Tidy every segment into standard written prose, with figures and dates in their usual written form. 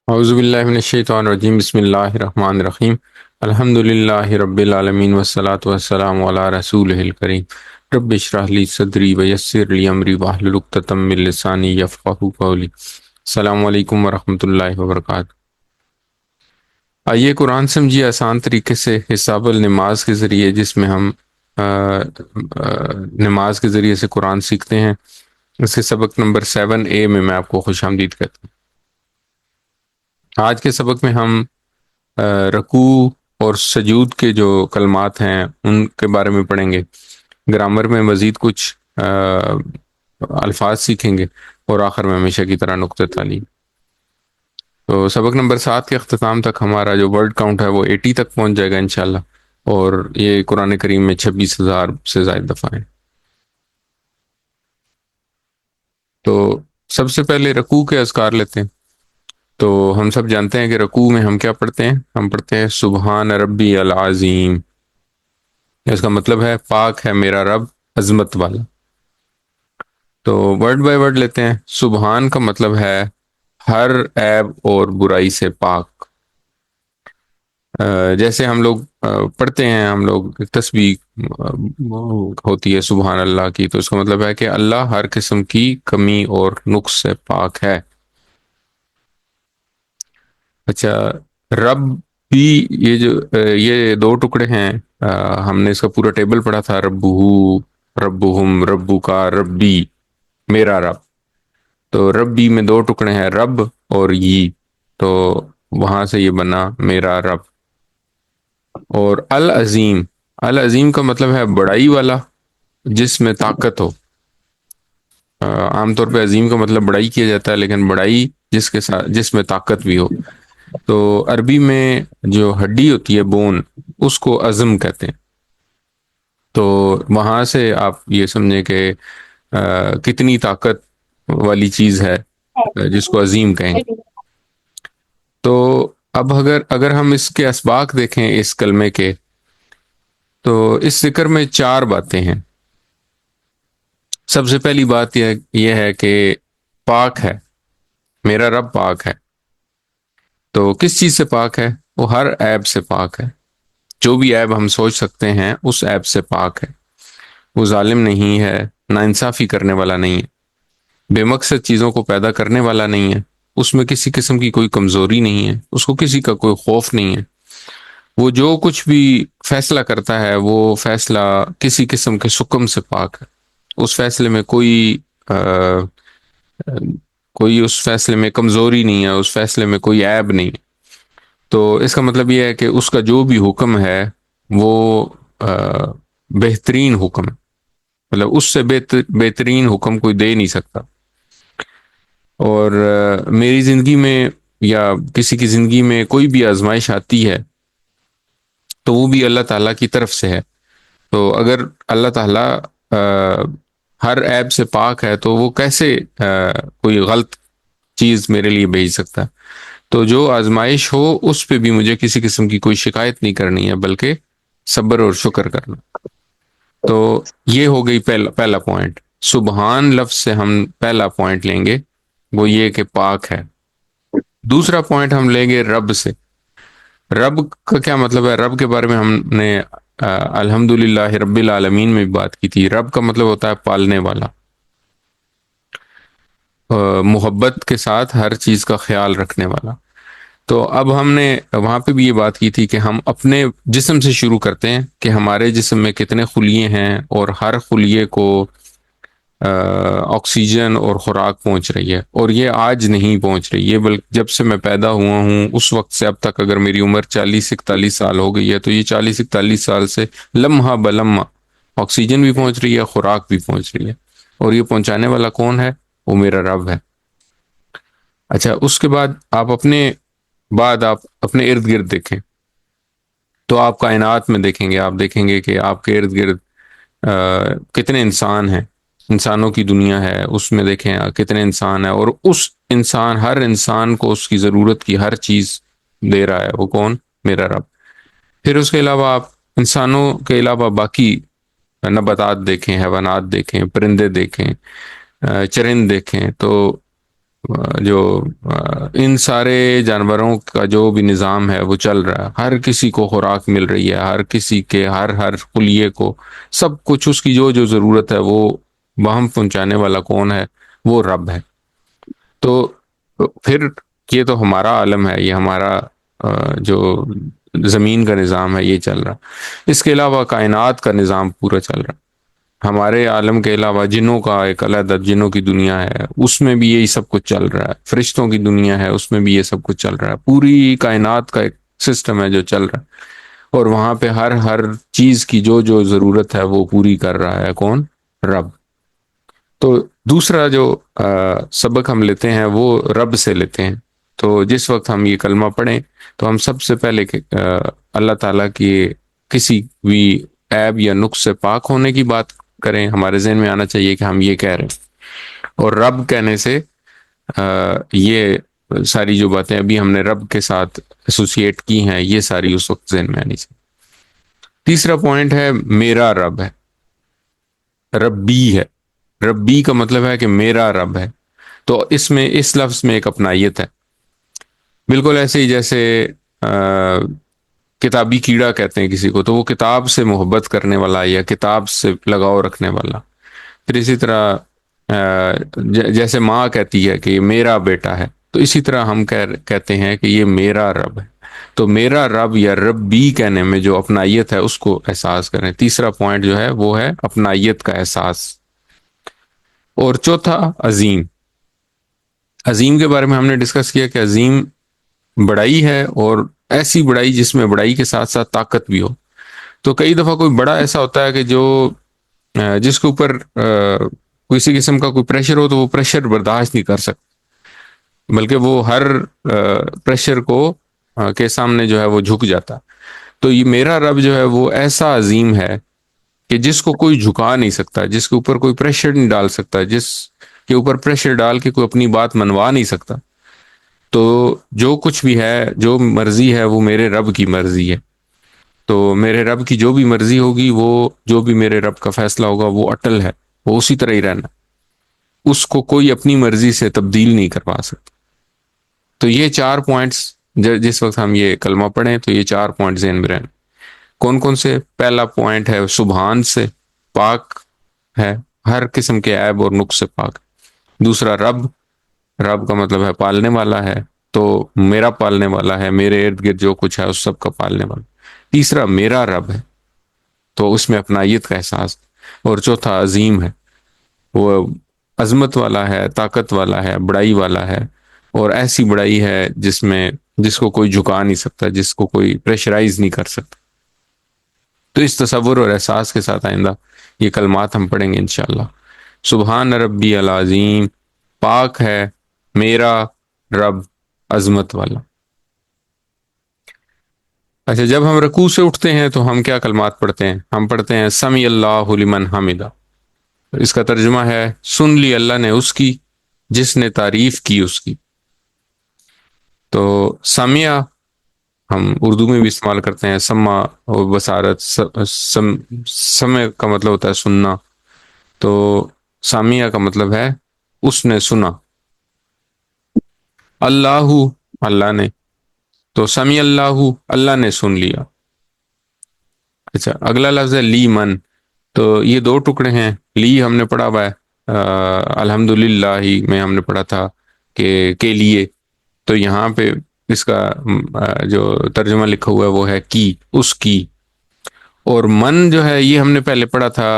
اعوذ باللہ من الشیطان الرجیم بسم اللہ الرحمن الرحیم الحمد للہ رب العالمین والصلاة والسلام علی رسولہ الکریم رب اشرح لی صدری ویسر لی امری واحلل عقدۃ من لسانی یفقہوا قولی۔ السلام علیکم ورحمۃ اللہ وبرکاتہ۔ آئیے قرآن سمجھیے آسان طریقے سے حساب النماز کے ذریعے، جس میں ہم نماز کے ذریعے سے قرآن سیکھتے ہیں۔ اس کے سبق نمبر 7A میں آپ کو خوش آمدید کہتا ہوں۔ آج کے سبق میں ہم رکوع اور سجود کے جو کلمات ہیں ان کے بارے میں پڑھیں گے، گرامر میں مزید کچھ الفاظ سیکھیں گے، اور آخر میں ہمیشہ کی طرح نقطہ تعلیم۔ تو سبق نمبر 7 کے اختتام تک ہمارا جو ورڈ کاؤنٹ ہے وہ 80 تک پہنچ جائے گا انشاءاللہ، اور یہ قرآن کریم میں 26,000 سے زائد دفعہ ہیں۔ تو سب سے پہلے رکوع کے اذکار لیتے ہیں۔ تو ہم سب جانتے ہیں کہ رکوع میں ہم کیا پڑھتے ہیں؟ ہم پڑھتے ہیں سبحان ربی العظیم۔ اس کا مطلب ہے پاک ہے میرا رب عظمت والا۔ تو ورڈ بائی ورڈ لیتے ہیں۔ سبحان کا مطلب ہے ہر عیب اور برائی سے پاک۔ جیسے ہم لوگ پڑھتے ہیں، ہم لوگ تسبیح ہوتی ہے سبحان اللہ کی، تو اس کا مطلب ہے کہ اللہ ہر قسم کی کمی اور نقص سے پاک ہے۔ اچھا، رب بھی یہ دو ٹکڑے ہیں، ہم نے اس کا پورا ٹیبل پڑھا تھا، ربہو، ربہم، ربو کا، ربی میرا رب۔ تو ربی میں دو ٹکڑے ہیں، رب اور ی، تو وہاں سے یہ بنا میرا رب۔ اور العظیم، العظیم کا مطلب ہے بڑائی والا، جس میں طاقت ہو۔ عام طور پہ عظیم کا مطلب بڑائی کیا جاتا ہے، لیکن بڑائی جس کے ساتھ جس میں طاقت بھی ہو۔ تو عربی میں جو ہڈی ہوتی ہے، بون، اس کو عظم کہتے ہیں۔ تو وہاں سے آپ یہ سمجھیں کہ کتنی طاقت والی چیز ہے جس کو عظیم کہیں گے۔ تو اب اگر ہم اس کے اسباق دیکھیں اس کلمے کے، تو اس ذکر میں 4 باتیں ہیں۔ سب سے پہلی بات یہ ہے کہ پاک ہے، میرا رب پاک ہے۔ تو کس چیز سے پاک ہے؟ وہ ہر عیب سے پاک ہے۔ جو بھی عیب ہم سوچ سکتے ہیں اس عیب سے پاک ہے۔ وہ ظالم نہیں ہے، ناانصافی کرنے والا نہیں ہے، بے مقصد چیزوں کو پیدا کرنے والا نہیں ہے، اس میں کسی قسم کی کوئی کمزوری نہیں ہے، اس کو کسی کا کوئی خوف نہیں ہے۔ وہ جو کچھ بھی فیصلہ کرتا ہے، وہ فیصلہ کسی قسم کے سکم سے پاک ہے۔ اس فیصلے میں کوئی اس فیصلے میں کمزوری نہیں ہے، اس فیصلے میں کوئی عیب نہیں ہے۔ تو اس کا مطلب یہ ہے کہ اس کا جو بھی حکم ہے وہ بہترین حکم ہے، مطلب اس سے بہترین حکم کوئی دے نہیں سکتا۔ اور میری زندگی میں یا کسی کی زندگی میں کوئی بھی آزمائش آتی ہے تو وہ بھی اللہ تعالیٰ کی طرف سے ہے۔ تو اگر اللہ تعالیٰ ہر عیب سے پاک ہے تو وہ کیسے کوئی غلط چیز میرے لیے بھیج سکتا ہے؟ تو جو آزمائش ہو اس پہ بھی مجھے کسی قسم کی کوئی شکایت نہیں کرنی ہے، بلکہ صبر اور شکر کرنا۔ تو یہ ہو گئی پہلا پوائنٹ۔ سبحان لفظ سے ہم پہلا پوائنٹ لیں گے، وہ یہ کہ پاک ہے۔ دوسرا پوائنٹ ہم لیں گے رب سے۔ رب کا کیا مطلب ہے؟ رب کے بارے میں ہم نے الحمدللہ رب العالمین میں بھی بات کی تھی۔ رب کا مطلب ہوتا ہے پالنے والا، محبت کے ساتھ ہر چیز کا خیال رکھنے والا۔ تو اب ہم نے وہاں پہ بھی یہ بات کی تھی کہ ہم اپنے جسم سے شروع کرتے ہیں کہ ہمارے جسم میں کتنے خلیے ہیں، اور ہر خلیے کو آکسیجن اور خوراک پہنچ رہی ہے، اور یہ آج نہیں پہنچ رہی ہے، بلکہ جب سے میں پیدا ہوا ہوں اس وقت سے اب تک اگر میری عمر 40-41 سال ہو گئی ہے تو یہ 40-41 سال سے لمحہ بلمحہ آکسیجن بھی پہنچ رہی ہے، خوراک بھی پہنچ رہی ہے، اور یہ پہنچانے والا کون ہے؟ وہ میرا رب ہے۔ اچھا، اس کے بعد آپ اپنے ارد گرد دیکھیں، تو آپ کائنات میں دیکھیں گے، آپ دیکھیں گے کہ آپ کے ارد گرد کتنے انسان ہیں، انسانوں کی دنیا ہے، اس میں دیکھیں کتنے انسان ہیں، اور ہر انسان کو اس کی ضرورت کی ہر چیز دے رہا ہے۔ وہ کون؟ میرا رب۔ پھر اس کے علاوہ آپ انسانوں کے علاوہ باقی نباتات دیکھیں، حیوانات دیکھیں، پرندے دیکھیں، چرند دیکھیں، تو جو ان سارے جانوروں کا جو بھی نظام ہے وہ چل رہا ہے، ہر کسی کو خوراک مل رہی ہے، ہر کسی کے ہر خلیے کو سب کچھ اس کی جو جو ضرورت ہے وہ وہم پہنچانے والا کون ہے؟ وہ رب ہے۔ تو پھر یہ تو ہمارا عالم ہے، یہ ہمارا جو زمین کا نظام ہے یہ چل رہا، اس کے علاوہ کائنات کا نظام پورا چل رہا، ہمارے عالم کے علاوہ جنوں کا ایک علیحدہ جنوں کی دنیا ہے، اس میں بھی یہی سب کچھ چل رہا ہے، فرشتوں کی دنیا ہے اس میں بھی یہ سب کچھ چل رہا ہے، پوری کائنات کا ایک سسٹم ہے جو چل رہا ہے، اور وہاں پہ ہر چیز کی جو جو ضرورت ہے وہ پوری کر رہا ہے کون؟ رب۔ تو دوسرا جو سبق ہم لیتے ہیں وہ رب سے لیتے ہیں۔ تو جس وقت ہم یہ کلمہ پڑھیں تو ہم سب سے پہلے اللہ تعالیٰ کی کسی بھی عیب یا نقص سے پاک ہونے کی بات کریں، ہمارے ذہن میں آنا چاہیے کہ ہم یہ کہہ رہے ہیں، اور رب کہنے سے یہ ساری جو باتیں ابھی ہم نے رب کے ساتھ ایسوسیٹ کی ہیں یہ ساری اس وقت ذہن میں آنی چاہیے۔ تیسرا پوائنٹ ہے میرا رب ہے، ربی ہے۔ ربی کا مطلب ہے کہ میرا رب ہے، تو اس میں اس لفظ میں ایک اپنائیت ہے، بالکل ایسے ہی جیسے کتابی کیڑا کہتے ہیں کسی کو، تو وہ کتاب سے محبت کرنے والا یا کتاب سے لگاؤ رکھنے والا۔ پھر اسی طرح جیسے ماں کہتی ہے کہ یہ میرا بیٹا ہے، تو اسی طرح ہم کہتے ہیں کہ یہ میرا رب ہے۔ تو میرا رب یا ربی کہنے میں جو اپنائیت ہے اس کو احساس کریں۔ تیسرا پوائنٹ جو ہے وہ ہے اپنائیت کا احساس۔ اور چوتھا عظیم۔ عظیم کے بارے میں ہم نے ڈسکس کیا کہ عظیم بڑائی ہے، اور ایسی بڑائی جس میں بڑائی کے ساتھ ساتھ طاقت بھی ہو۔ تو کئی دفعہ کوئی بڑا ایسا ہوتا ہے کہ جو جس کے اوپر کسی قسم کا کوئی پریشر ہو تو وہ پریشر برداشت نہیں کر سکتا، بلکہ وہ ہر پریشر کو کے سامنے جو ہے وہ جھک جاتا۔ تو یہ میرا رب جو ہے وہ ایسا عظیم ہے کہ جس کو کوئی جھکا نہیں سکتا، جس کے اوپر کوئی پریشر نہیں ڈال سکتا، جس کے اوپر پریشر ڈال کے کوئی اپنی بات منوا نہیں سکتا۔ تو جو کچھ بھی ہے، جو مرضی ہے، وہ میرے رب کی مرضی ہے۔ تو میرے رب کی جو بھی مرضی ہوگی، وہ جو بھی میرے رب کا فیصلہ ہوگا وہ اٹل ہے، وہ اسی طرح ہی رہنا، اس کو کوئی اپنی مرضی سے تبدیل نہیں کروا سکتا۔ تو یہ چار پوائنٹس جس وقت ہم یہ کلمہ پڑھیں تو یہ چار پوائنٹ ذہن میں رہنا۔ کون کون سے؟ پہلا پوائنٹ ہے سبحان سے، پاک ہے، ہر قسم کے عیب اور نقص سے پاک۔ دوسرا رب، رب کا مطلب ہے پالنے والا ہے، تو میرا پالنے والا ہے، میرے ارد گرد جو کچھ ہے اس سب کا پالنے والا۔ تیسرا میرا رب ہے، تو اس میں اپنائیت کا احساس۔ اور چوتھا عظیم ہے، وہ عظمت والا ہے، طاقت والا ہے، بڑائی والا ہے، اور ایسی بڑائی ہے جس کو کوئی جھکا نہیں سکتا، جس کو کوئی پریشرائز نہیں کر سکتا۔ تو اس تصور اور احساس کے ساتھ آئندہ یہ کلمات ہم پڑھیں گے انشاءاللہ۔ سبحان ربی العظیم، پاک ہے میرا رب عظمت والا۔ اچھا، جب ہم رکوع سے اٹھتے ہیں تو ہم کیا کلمات پڑھتے ہیں؟ ہم پڑھتے ہیں سمی اللہ لمن حمدہ۔ اس کا ترجمہ ہے سن لی اللہ نے اس کی جس نے تعریف کی اس کی۔ تو سمیع ہم اردو میں بھی استعمال کرتے ہیں، سما اور بصارت، سمع کا مطلب ہوتا ہے سننا، تو سامیہ کا مطلب ہے اس نے سنا۔ اللہ، اللہ نے، تو سمی اللہ، اللہ نے سن لیا۔ اچھا، اگلا لفظ ہے لی من، تو یہ دو ٹکڑے ہیں۔ لی ہم نے پڑھا ہوا ہے الحمدللہ ہی میں ہم نے پڑھا تھا کہ کے لیے، تو یہاں پہ اس کا جو ترجمہ لکھا ہوا ہے وہ ہے کی، اس کی۔ اور من جو ہے یہ ہم نے پہلے پڑھا تھا،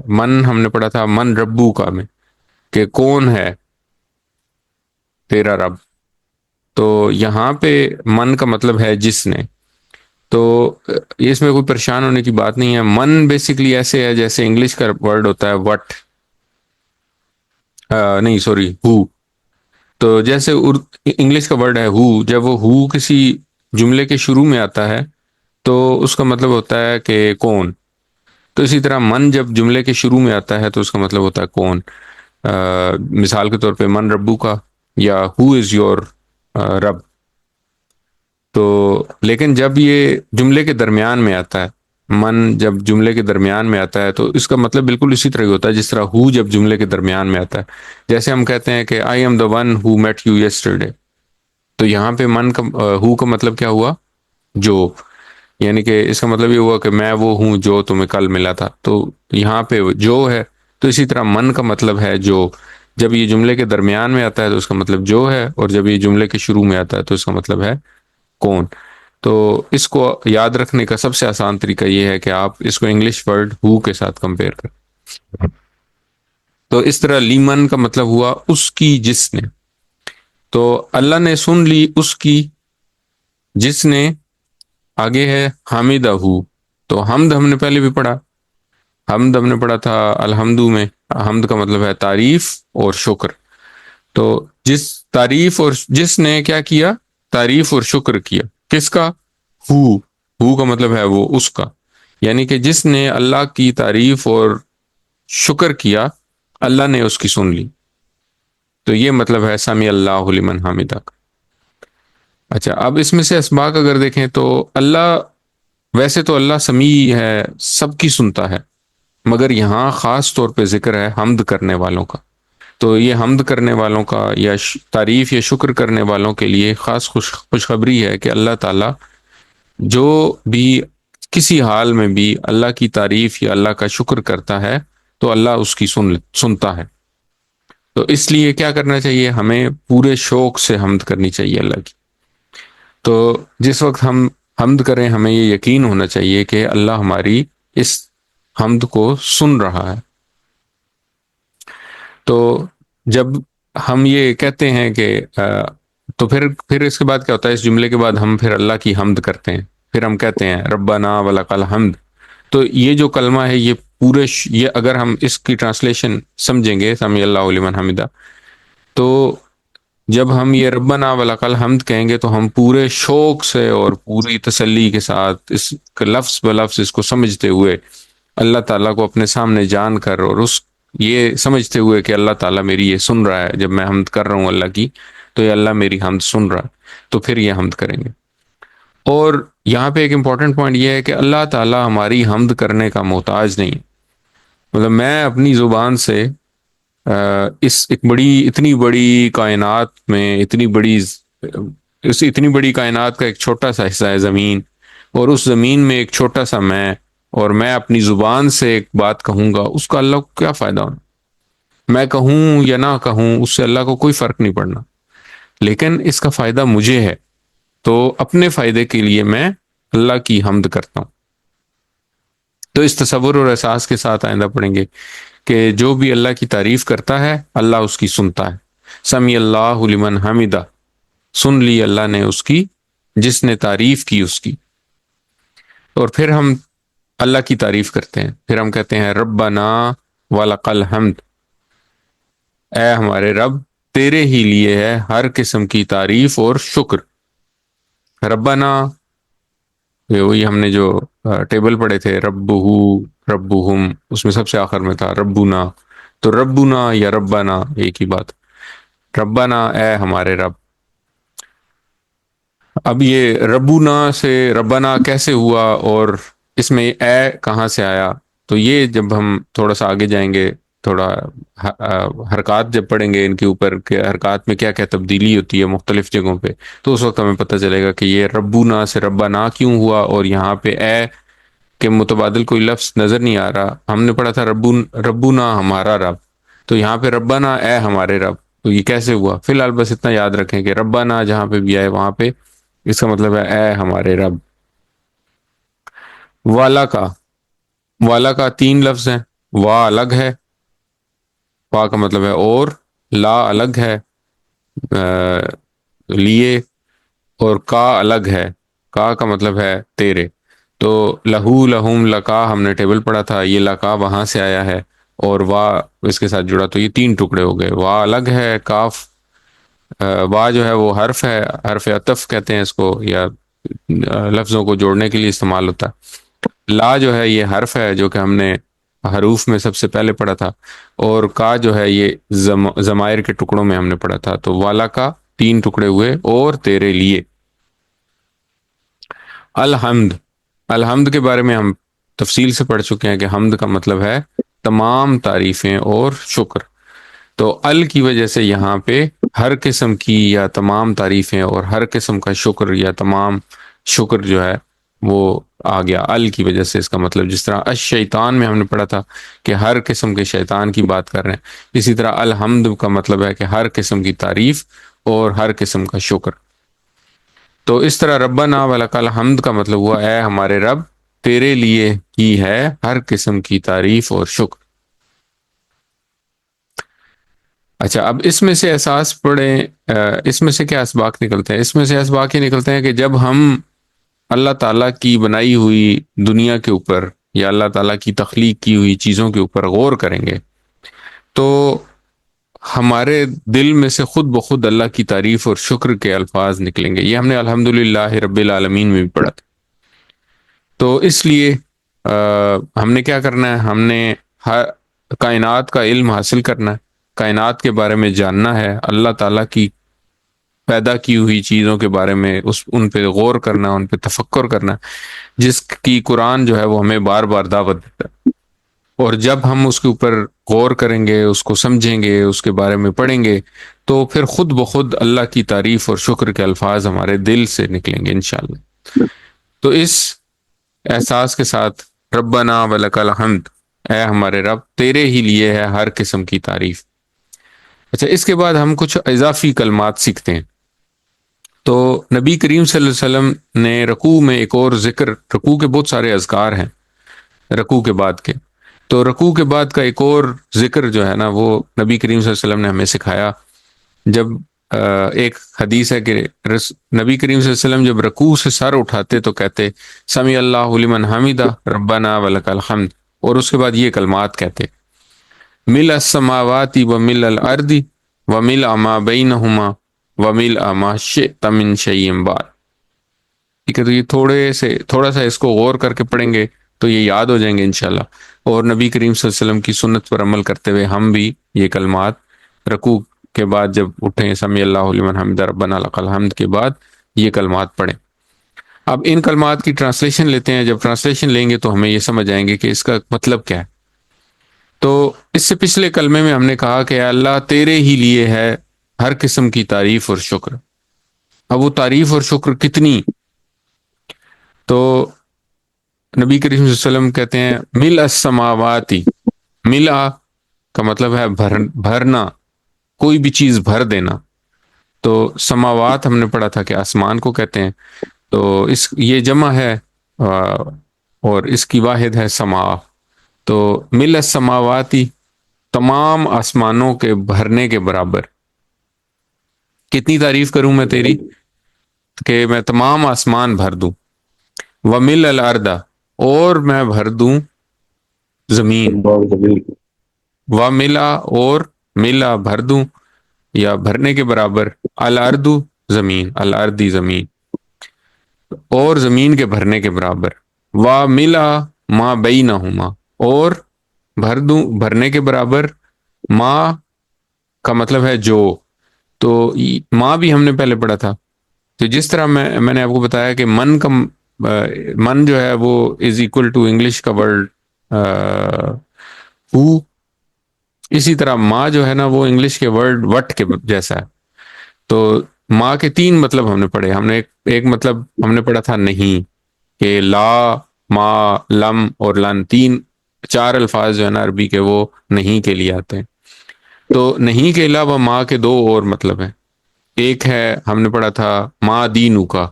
من ہم نے پڑھا تھا من ربو کا میں، کہ کون ہے تیرا رب۔ تو یہاں پہ من کا مطلب ہے جس نے، تو اس میں کوئی پریشان ہونے کی بات نہیں ہے۔ من بیسیکلی ایسے ہے جیسے انگلش کا ورڈ ہوتا ہے وٹ، نہیں سوری ہو، تو جیسے انگلش کا ورڈ ہے ہو، جب وہ ہو کسی جملے کے شروع میں آتا ہے تو اس کا مطلب ہوتا ہے کہ کون۔ تو اسی طرح من جب جملے کے شروع میں آتا ہے تو اس کا مطلب ہوتا ہے کون۔ مثال کے طور پہ من ربو کا، یا ہو از یور رب۔ تو لیکن جب یہ جملے کے درمیان میں آتا ہے من جب جملے کے درمیان میں آتا ہے تو اس کا مطلب بالکل اسی طرح ہی ہوتا ہے جس طرح ہو جب جملے کے درمیان میں آتا ہے. جیسے ہم کہتے ہیں کہ I am the one who met you yesterday, تو یہاں پہ من کا ہو کا مطلب کیا ہوا؟ جو. یعنی کہ اس کا مطلب یہ ہوا کہ میں وہ ہوں جو تمہیں کل ملا تھا، تو یہاں پہ جو ہے. تو اسی طرح من کا مطلب ہے جو. جب یہ جملے کے درمیان میں آتا ہے تو اس کا مطلب جو ہے، اور جب یہ جملے کے شروع میں آتا ہے تو اس کا مطلب ہے کون. تو اس کو یاد رکھنے کا سب سے آسان طریقہ یہ ہے کہ آپ اس کو انگلش ورڈ ہو کے ساتھ کمپیئر کریں. تو اس طرح لیمن کا مطلب ہوا اس کی جس نے. تو اللہ نے سن لی اس کی جس نے. آگے ہے حامدہ ہو. تو حمد ہم نے پہلے بھی پڑھا. حمد ہم نے پڑھا تھا الحمد میں. حمد کا مطلب ہے تعریف اور شکر. تو جس تعریف اور جس نے کیا کیا؟ تعریف اور شکر کیا. کس کا؟ ہو. ہو کا مطلب ہے وہ اس کا. یعنی کہ جس نے اللہ کی تعریف اور شکر کیا، اللہ نے اس کی سن لی. تو یہ مطلب ہے سمی اللہ لمن حامدہ کا. اچھا، اب اس میں سے اسباق اگر دیکھیں تو اللہ، ویسے تو اللہ سمیع ہے، سب کی سنتا ہے، مگر یہاں خاص طور پہ ذکر ہے حمد کرنے والوں کا. تو یہ حمد کرنے والوں کا یا تعریف یا شکر کرنے والوں کے لیے خاص خوشخبری ہے کہ اللہ تعالیٰ جو بھی کسی حال میں بھی اللہ کی تعریف یا اللہ کا شکر کرتا ہے تو اللہ اس کی سنتا ہے. تو اس لیے کیا کرنا چاہیے؟ ہمیں پورے شوق سے حمد کرنی چاہیے اللہ کی. تو جس وقت ہم حمد کریں ہمیں یہ یقین ہونا چاہیے کہ اللہ ہماری اس حمد کو سن رہا ہے. تو جب ہم یہ کہتے ہیں کہ تو پھر اس کے بعد کیا ہوتا ہے؟ اس جملے کے بعد ہم پھر اللہ کی حمد کرتے ہیں. پھر ہم کہتے ہیں ربنا ولک الحمد. تو یہ جو کلمہ ہے یہ یہ اگر ہم اس کی ٹرانسلیشن سمجھیں گے سمی اللہ لمن حمدہ، تو جب ہم یہ ربنا ولک الحمد کہیں گے تو ہم پورے شوق سے اور پوری تسلی کے ساتھ اس لفظ بلفظ اس کو سمجھتے ہوئے اللہ تعالیٰ کو اپنے سامنے جان کر اور اس یہ سمجھتے ہوئے کہ اللہ تعالیٰ میری یہ سن رہا ہے، جب میں حمد کر رہا ہوں اللہ کی تو یہ اللہ میری حمد سن رہا ہے، تو پھر یہ حمد کریں گے. اور یہاں پہ ایک امپورٹنٹ پوائنٹ یہ ہے کہ اللہ تعالیٰ ہماری حمد کرنے کا محتاج نہیں. مطلب میں اپنی زبان سے اس اتنی بڑی کائنات میں اتنی بڑی کائنات کا ایک چھوٹا سا حصہ ہے زمین، اور اس زمین میں ایک چھوٹا سا اور میں اپنی زبان سے ایک بات کہوں گا، اس کا اللہ کو کیا فائدہ ہونا؟ میں کہوں یا نہ کہوں اس سے اللہ کو کوئی فرق نہیں پڑنا، لیکن اس کا فائدہ مجھے ہے. تو اپنے فائدے کے لیے میں اللہ کی حمد کرتا ہوں. تو اس تصور اور احساس کے ساتھ آئندہ پڑھیں گے کہ جو بھی اللہ کی تعریف کرتا ہے اللہ اس کی سنتا ہے. سمی اللہ لمن حمدہ، سن لی اللہ نے اس کی جس نے تعریف کی اس کی. اور پھر ہم اللہ کی تعریف کرتے ہیں. پھر ہم کہتے ہیں ربنا ولک الحمد، اے ہمارے رب تیرے ہی لیے ہے ہر قسم کی تعریف اور شکر. ربنا، وہی ہم نے جو ٹیبل پڑھے تھے ربہو ربہم، اس میں سب سے آخر میں تھا ربنا. تو ربنا یا ربنا ایک ہی بات. ربنا اے ہمارے رب. اب یہ ربنا سے ربنا کیسے ہوا اور اس میں اے کہاں سے آیا؟ تو یہ جب ہم تھوڑا سا آگے جائیں گے، تھوڑا حرکات جب پڑھیں گے ان کے اوپر کہ حرکات میں کیا کیا تبدیلی ہوتی ہے مختلف جگہوں پہ، تو اس وقت ہمیں پتہ چلے گا کہ یہ ربنا سے ربنا کیوں ہوا اور یہاں پہ اے کے متبادل کوئی لفظ نظر نہیں آ رہا. ہم نے پڑھا تھا ربنا ہمارا رب، تو یہاں پہ ربنا اے ہمارے رب. تو یہ کیسے ہوا؟ فی الحال بس اتنا یاد رکھیں کہ ربنا جہاں پہ بھی آئے وہاں پہ اس کا مطلب ہے اے ہمارے رب. والا کا تین لفظ ہیں. وا الگ ہے، وا کا مطلب ہے اور، لا الگ ہے لیے، اور کا الگ ہے، کا کا مطلب ہے تیرے. تو لہو لہم لکا ہم نے ٹیبل پڑھا تھا، یہ لکا وہاں سے آیا ہے اور وا اس کے ساتھ جڑا، تو یہ تین ٹکڑے ہو گئے. وا الگ ہے، کاف وا جو ہے وہ حرف ہے، حرف عطف کہتے ہیں اس کو، یا لفظوں کو جوڑنے کے لیے استعمال ہوتا ہے. لا جو ہے یہ حرف ہے جو کہ ہم نے حروف میں سب سے پہلے پڑھا تھا، اور کا جو ہے یہ ضمائر کے ٹکڑوں میں ہم نے پڑھا تھا. تو والا کا تین ٹکڑے ہوئے اور تیرے لیے. الحمد، الحمد کے بارے میں ہم تفصیل سے پڑھ چکے ہیں کہ حمد کا مطلب ہے تمام تعریفیں اور شکر. تو ال کی وجہ سے یہاں پہ ہر قسم کی یا تمام تعریفیں اور ہر قسم کا شکر یا تمام شکر جو ہے وہ آ گیا ال کی وجہ سے. اس کا مطلب جس طرح الشیطان میں ہم نے پڑھا تھا کہ ہر قسم کے شیطان کی بات کر رہے ہیں, اسی طرح الحمد کا مطلب ہے کہ ہر قسم کی تعریف اور ہر قسم کا شکر. تو اس طرح ربنا ولک الحمد کا مطلب ہوا اے ہمارے رب تیرے لیے کی ہے ہر قسم کی تعریف اور شکر. اچھا, اب اس میں سے احساس پڑھیں, اس میں سے کیا اسباق نکلتے ہیں؟ اس میں سے اسباق یہ نکلتے ہیں کہ جب ہم اللہ تعالیٰ کی بنائی ہوئی دنیا کے اوپر یا اللہ تعالیٰ کی تخلیق کی ہوئی چیزوں کے اوپر غور کریں گے تو ہمارے دل میں سے خود بخود اللہ کی تعریف اور شکر کے الفاظ نکلیں گے. یہ ہم نے الحمدللہ رب العالمین میں بھی پڑھا تھا. تو اس لیے ہم نے کیا کرنا ہے, ہم نے کائنات کا علم حاصل کرنا ہے, کائنات کے بارے میں جاننا ہے, اللہ تعالیٰ کی پیدا کی ہوئی چیزوں کے بارے میں ان پہ غور کرنا, ان پہ تفکر کرنا, جس کی قرآن جو ہے وہ ہمیں بار بار دعوت دیتا ہے. اور جب ہم اس کے اوپر غور کریں گے, اس کو سمجھیں گے, اس کے بارے میں پڑھیں گے تو پھر خود بخود اللہ کی تعریف اور شکر کے الفاظ ہمارے دل سے نکلیں گے انشاءاللہ. تو اس احساس کے ساتھ ربنا ولک الحمد, اے ہمارے رب تیرے ہی لیے ہے ہر قسم کی تعریف. اچھا, اس کے بعد ہم کچھ اضافی کلمات سیکھتے ہیں. تو نبی کریم صلی اللہ علیہ وسلم نے رکوع میں ایک اور ذکر, رکوع کے بہت سارے اذکار ہیں رکوع کے بعد کے, تو رکوع کے بعد کا ایک اور ذکر جو ہے نا وہ نبی کریم صلی اللہ علیہ وسلم نے ہمیں سکھایا. جب ایک حدیث ہے کہ نبی کریم صلی اللہ علیہ وسلم جب رکوع سے سر اٹھاتے تو کہتے سمی اللہ لمن حمیدہ ربنا ولک الحمد, اور اس کے بعد یہ کلمات کہتے مل السماوات ومل الارض ومل ما بینہما ومل ما شئت من شیء بعد. ٹھیک ہے, تو یہ تھوڑا سا اس کو غور کر کے پڑھیں گے تو یہ یاد ہو جائیں گے انشاءاللہ. اور نبی کریم صلی اللہ علیہ وسلم کی سنت پر عمل کرتے ہوئے ہم بھی یہ کلمات رکوع کے بعد جب اٹھیں سمی اللہ لمن حمدہ ربنا لک الحمد کے بعد یہ کلمات پڑھیں. اب ان کلمات کی ٹرانسلیشن لیتے ہیں. جب ٹرانسلیشن لیں گے تو ہمیں یہ سمجھ آئیں گے کہ اس کا مطلب کیا ہے. تو اس سے پچھلے کلمے میں ہم نے کہا کہ اللہ تیرے ہی لیے ہے ہر قسم کی تعریف اور شکر. اب وہ تعریف اور شکر کتنی, تو نبی کریم صلی اللہ علیہ وسلم کہتے ہیں مل السماواتی, ملا کا مطلب ہے بھرنا, کوئی بھی چیز بھر دینا. تو سماوات ہم نے پڑھا تھا کہ آسمان کو کہتے ہیں, تو یہ جمع ہے اور اس کی واحد ہے سما. تو مل السماواتی تمام آسمانوں کے بھرنے کے برابر. کتنی تعریف کروں میں تیری کہ میں تمام آسمان بھر دوں. ومل الارض, اور میں بھر دوں زمین. وملا, اور ملا بھر دوں یا بھرنے کے برابر, الارض زمین, الارضی زمین, اور زمین کے بھرنے کے برابر. وملا ما بینہما, اور بھر دوں بھرنے کے برابر. ما کا مطلب ہے جو, تو ما بھی ہم نے پہلے پڑھا تھا. تو جس طرح میں نے آپ کو بتایا کہ من جو ہے وہ از اکول ٹو انگلش کا ورڈ ہو, اسی طرح ما جو ہے نا وہ انگلش کے ورڈ وٹ کے جیسا ہے. تو ما کے تین مطلب ہم نے پڑھے. ہم نے ایک مطلب ہم نے پڑھا تھا نہیں, کہ لا, ما, لم اور لن, چار الفاظ جو ہے نا عربی کے وہ نہیں کے لیے آتے ہیں. تو نہیں کے علاوہ ما کے دو اور مطلب ہیں. ایک ہے ہم نے پڑھا تھا ما دینو کا,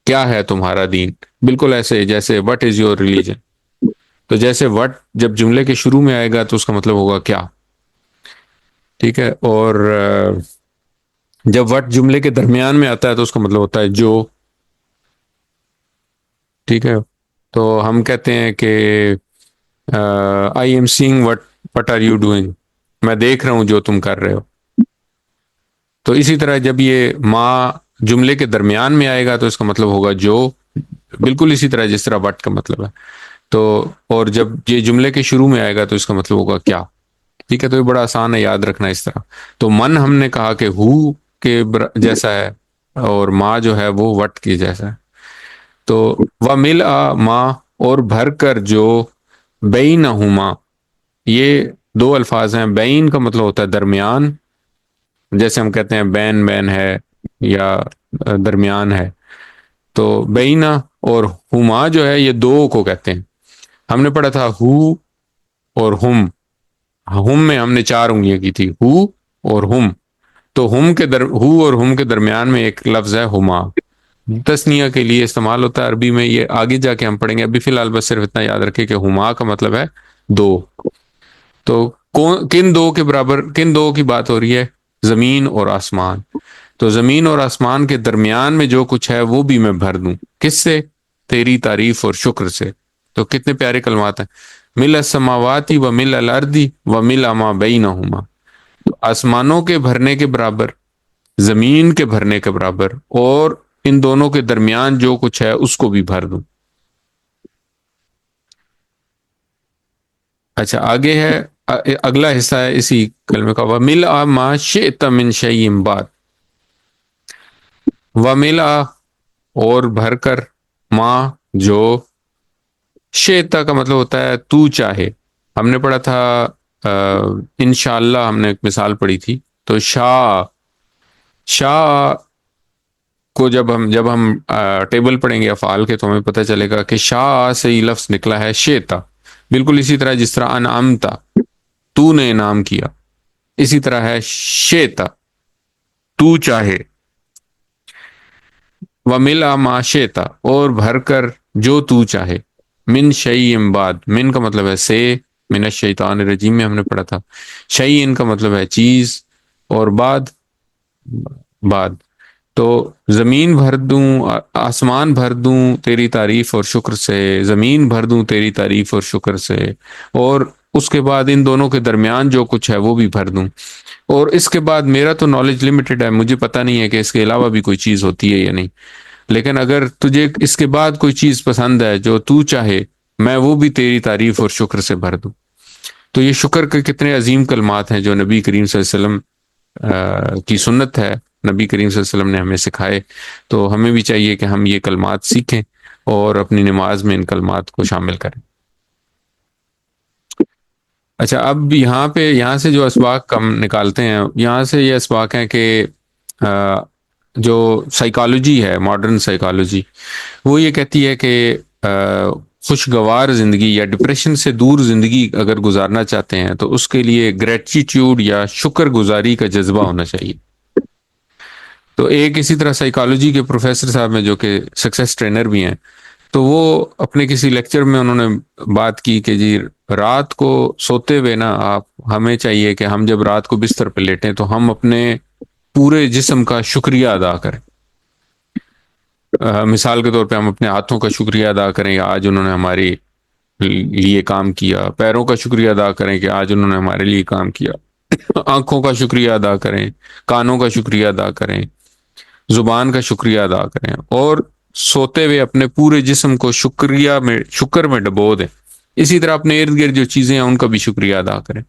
کیا ہے تمہارا دین, بالکل ایسے جیسے وٹ از یور ریلیجن. تو جیسے وٹ جب جملے کے شروع میں آئے گا تو اس کا مطلب ہوگا کیا, ٹھیک ہے. اور جب وٹ جملے کے درمیان میں آتا ہے تو اس کا مطلب ہوتا ہے جو, ٹھیک ہے. تو ہم کہتے ہیں کہ I am saying what are you doing, میں دیکھ رہا ہوں جو تم کر رہے ہو. تو اسی طرح جب یہ ما جملے کے درمیان میں آئے گا تو اس کا مطلب ہوگا جو, بالکل اسی طرح جس طرح وٹ کا مطلب ہے. تو اور جب یہ جملے کے شروع میں آئے گا تو اس کا مطلب ہوگا کیا, ٹھیک ہے. تو یہ بڑا آسان ہے یاد رکھنا اس طرح. تو من ہم نے کہا کہ ہو کے جیسا ہے, اور ما جو ہے وہ وٹ کے جیسا ہے. تو وَمِلْءَ ما, اور بھر کر جو بینہما، یہ دو الفاظ ہیں. بین کا مطلب ہوتا ہے درمیان، جیسے ہم کہتے ہیں بین بین ہے یا درمیان ہے. تو بینا اور ہما جو ہے یہ دو کو کہتے ہیں. ہم نے پڑھا تھا ہو اور ہم میں ہم نے 4 انگلیاں کی تھی، ہو اور ہم. تو ہو اور ہم کے درمیان میں ایک لفظ ہے ہما، تسنیہ کے لیے استعمال ہوتا ہے عربی میں. یہ آگے جا کے ہم پڑھیں گے، ابھی فی الحال بس صرف اتنا یاد رکھیں کہ ہما کا مطلب ہے دو. تو کن دو کے برابر، کن دو کی بات ہو رہی ہے؟ زمین اور آسمان. تو زمین اور آسمان کے درمیان میں جو کچھ ہے وہ بھی میں بھر دوں. کس سے؟ تیری تعریف اور شکر سے. تو کتنے پیارے کلمات ہیں. مل السماواتی و مل الارض و مل ما بینہما. تو آسمانوں کے بھرنے کے برابر، زمین کے بھرنے کے برابر، اور ان دونوں کے درمیان جو کچھ ہے اس کو بھی بھر دوں. اچھا آگے ہے، اگلا حصہ ہے اسی کلمے کا، وَمِلْءَ مَا شِئْتَ مِنْ شَيْءٍ بَعْدَ. وَمِلْءَ اور بھر کر، ماں جو، شئتا کا مطلب ہوتا ہے تو چاہے. ہم نے پڑھا تھا انشاءاللہ، ہم نے ایک مثال پڑھی تھی. تو شاء کو جب ہم ٹیبل پڑھیں گے افعال کے، تو ہمیں پتہ چلے گا کہ شاء سے یہ لفظ نکلا ہے شئتا. بالکل اسی طرح جس طرح انعمتا، تو نے انعام کیا، اسی طرح ہے شئتا تو چاہے. وَمِلْءَ مَا شئتا اور بھر کر جو تو چاہے. من شیء بعد، من کا مطلب ہے سے، من الشیطان الرجیم میں ہم نے پڑھا تھا. شیء کا مطلب ہے چیز، اور بعد. تو زمین بھر دوں، آسمان بھر دوں تیری تعریف اور شکر سے، زمین بھر دوں تیری تعریف اور شکر سے، اور اس کے بعد ان دونوں کے درمیان جو کچھ ہے وہ بھی بھر دوں. اور اس کے بعد میرا تو نالج لمیٹڈ ہے، مجھے پتہ نہیں ہے کہ اس کے علاوہ بھی کوئی چیز ہوتی ہے یا نہیں. لیکن اگر تجھے اس کے بعد کوئی چیز پسند ہے جو تو چاہے، میں وہ بھی تیری تعریف اور شکر سے بھر دوں. تو یہ شکر کے کتنے عظیم کلمات ہیں جو نبی کریم صلی اللہ علیہ وسلم کی سنت ہے، نبی کریم صلی اللہ علیہ وسلم نے ہمیں سکھائے. تو ہمیں بھی چاہیے کہ ہم یہ کلمات سیکھیں اور اپنی نماز میں ان کلمات کو شامل کریں. اچھا اب یہاں سے جو اسباق ہم نکالتے ہیں، یہاں سے یہ اسباق ہیں کہ جو سائیکالوجی ہے، ماڈرن سائیکالوجی، وہ یہ کہتی ہے کہ خوشگوار زندگی یا ڈپریشن سے دور زندگی اگر گزارنا چاہتے ہیں تو اس کے لیے گریٹیٹیوڈ یا شکر گزاری کا جذبہ ہونا چاہیے. تو ایک اسی طرح سائیکالوجی کے پروفیسر صاحب ہیں جو کہ سکسیس ٹرینر بھی ہیں، تو وہ اپنے کسی لیکچر میں انہوں نے بات کی کہ جی رات کو سوتے ہوئے نا ہمیں چاہیے کہ ہم جب رات کو بستر پہ لیٹیں تو ہم اپنے پورے جسم کا شکریہ ادا کریں. مثال کے طور پہ ہم اپنے ہاتھوں کا شکریہ ادا کریں کہ آج انہوں نے ہمارے لیے کام کیا، پیروں کا شکریہ ادا کریں کہ آج انہوں نے ہمارے لیے کام کیا، آنکھوں کا شکریہ ادا کریں، کانوں کا شکریہ ادا کریں، زبان کا شکریہ ادا کریں، اور سوتے ہوئے اپنے پورے جسم کو شکر میں ڈبو دیں. اسی طرح اپنے ارد گرد جو چیزیں ہیں ان کا بھی شکریہ ادا کریں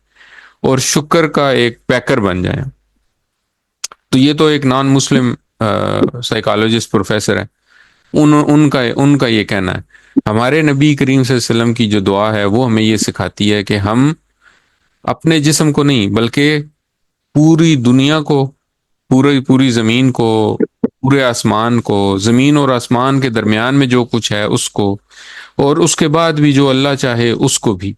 اور شکر کا ایک پیکر بن جائیں. تو یہ تو ایک نان مسلم سائیکالوجسٹ پروفیسر ہے، ان کا یہ کہنا ہے. ہمارے نبی کریم صلی اللہ علیہ وسلم کی جو دعا ہے وہ ہمیں یہ سکھاتی ہے کہ ہم اپنے جسم کو نہیں بلکہ پوری دنیا کو، پوری زمین کو، پورے آسمان کو، زمین اور آسمان کے درمیان میں جو کچھ ہے اس کو، اور اس کے بعد بھی جو اللہ چاہے اس کو بھی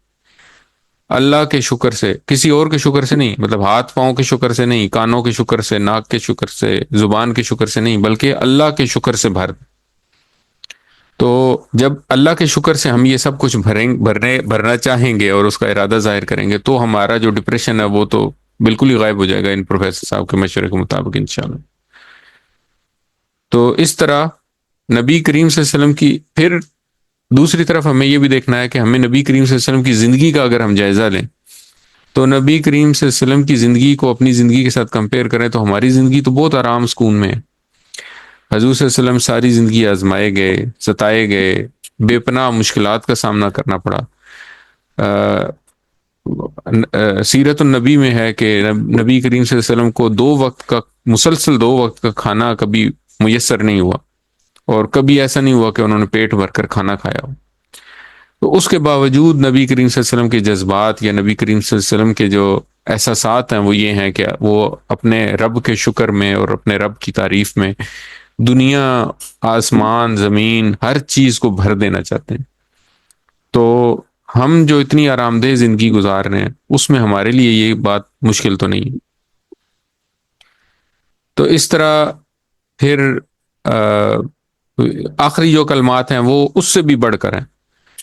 اللہ کے شکر سے، کسی اور کے شکر سے نہیں، مطلب ہاتھ پاؤں کے شکر سے نہیں، کانوں کے شکر سے، ناک کے شکر سے، زبان کے شکر سے نہیں، بلکہ اللہ کے شکر سے بھر. تو جب اللہ کے شکر سے ہم یہ سب کچھ بھرنا چاہیں گے اور اس کا ارادہ ظاہر کریں گے تو ہمارا جو ڈپریشن ہے وہ تو بالکل ہی غائب ہو جائے گا ان پروفیسر صاحب کے مشورے کے مطابق انشاءاللہ. تو اس طرح نبی کریم صلی اللہ علیہ وسلم کی، پھر دوسری طرف ہمیں یہ بھی دیکھنا ہے کہ ہمیں نبی کریم صلی اللہ علیہ وسلم کی زندگی کا اگر ہم جائزہ لیں تو نبی کریم صلی اللہ علیہ وسلم کی زندگی کو اپنی زندگی کے ساتھ کمپیئر کریں تو ہماری زندگی تو بہت آرام سکون میں ہے. حضور صلی اللہ علیہ وسلم ساری زندگی آزمائے گئے، ستائے گئے، بے پناہ مشکلات کا سامنا کرنا پڑا. سیرت النبی میں ہے کہ نبی کریم صلی اللہ علیہ وسلم کو مسلسل 2 وقت کا کھانا کبھی میسر نہیں ہوا، اور کبھی ایسا نہیں ہوا کہ انہوں نے پیٹ بھر کر کھانا کھایا ہو. تو اس کے باوجود نبی کریم صلی اللہ علیہ وسلم کے جذبات یا نبی کریم صلی اللہ علیہ وسلم کے جو احساسات ہیں وہ یہ ہیں کہ وہ اپنے رب کے شکر میں اور اپنے رب کی تعریف میں دنیا، آسمان، زمین، ہر چیز کو بھر دینا چاہتے ہیں۔ تو ہم جو اتنی آرام دہ زندگی گزار رہے ہیں اس میں ہمارے لیے یہ بات مشکل تو نہیں ہے۔ تو اس طرح پھر آخری جو کلمات ہیں وہ اس سے بھی بڑھ کر ہیں۔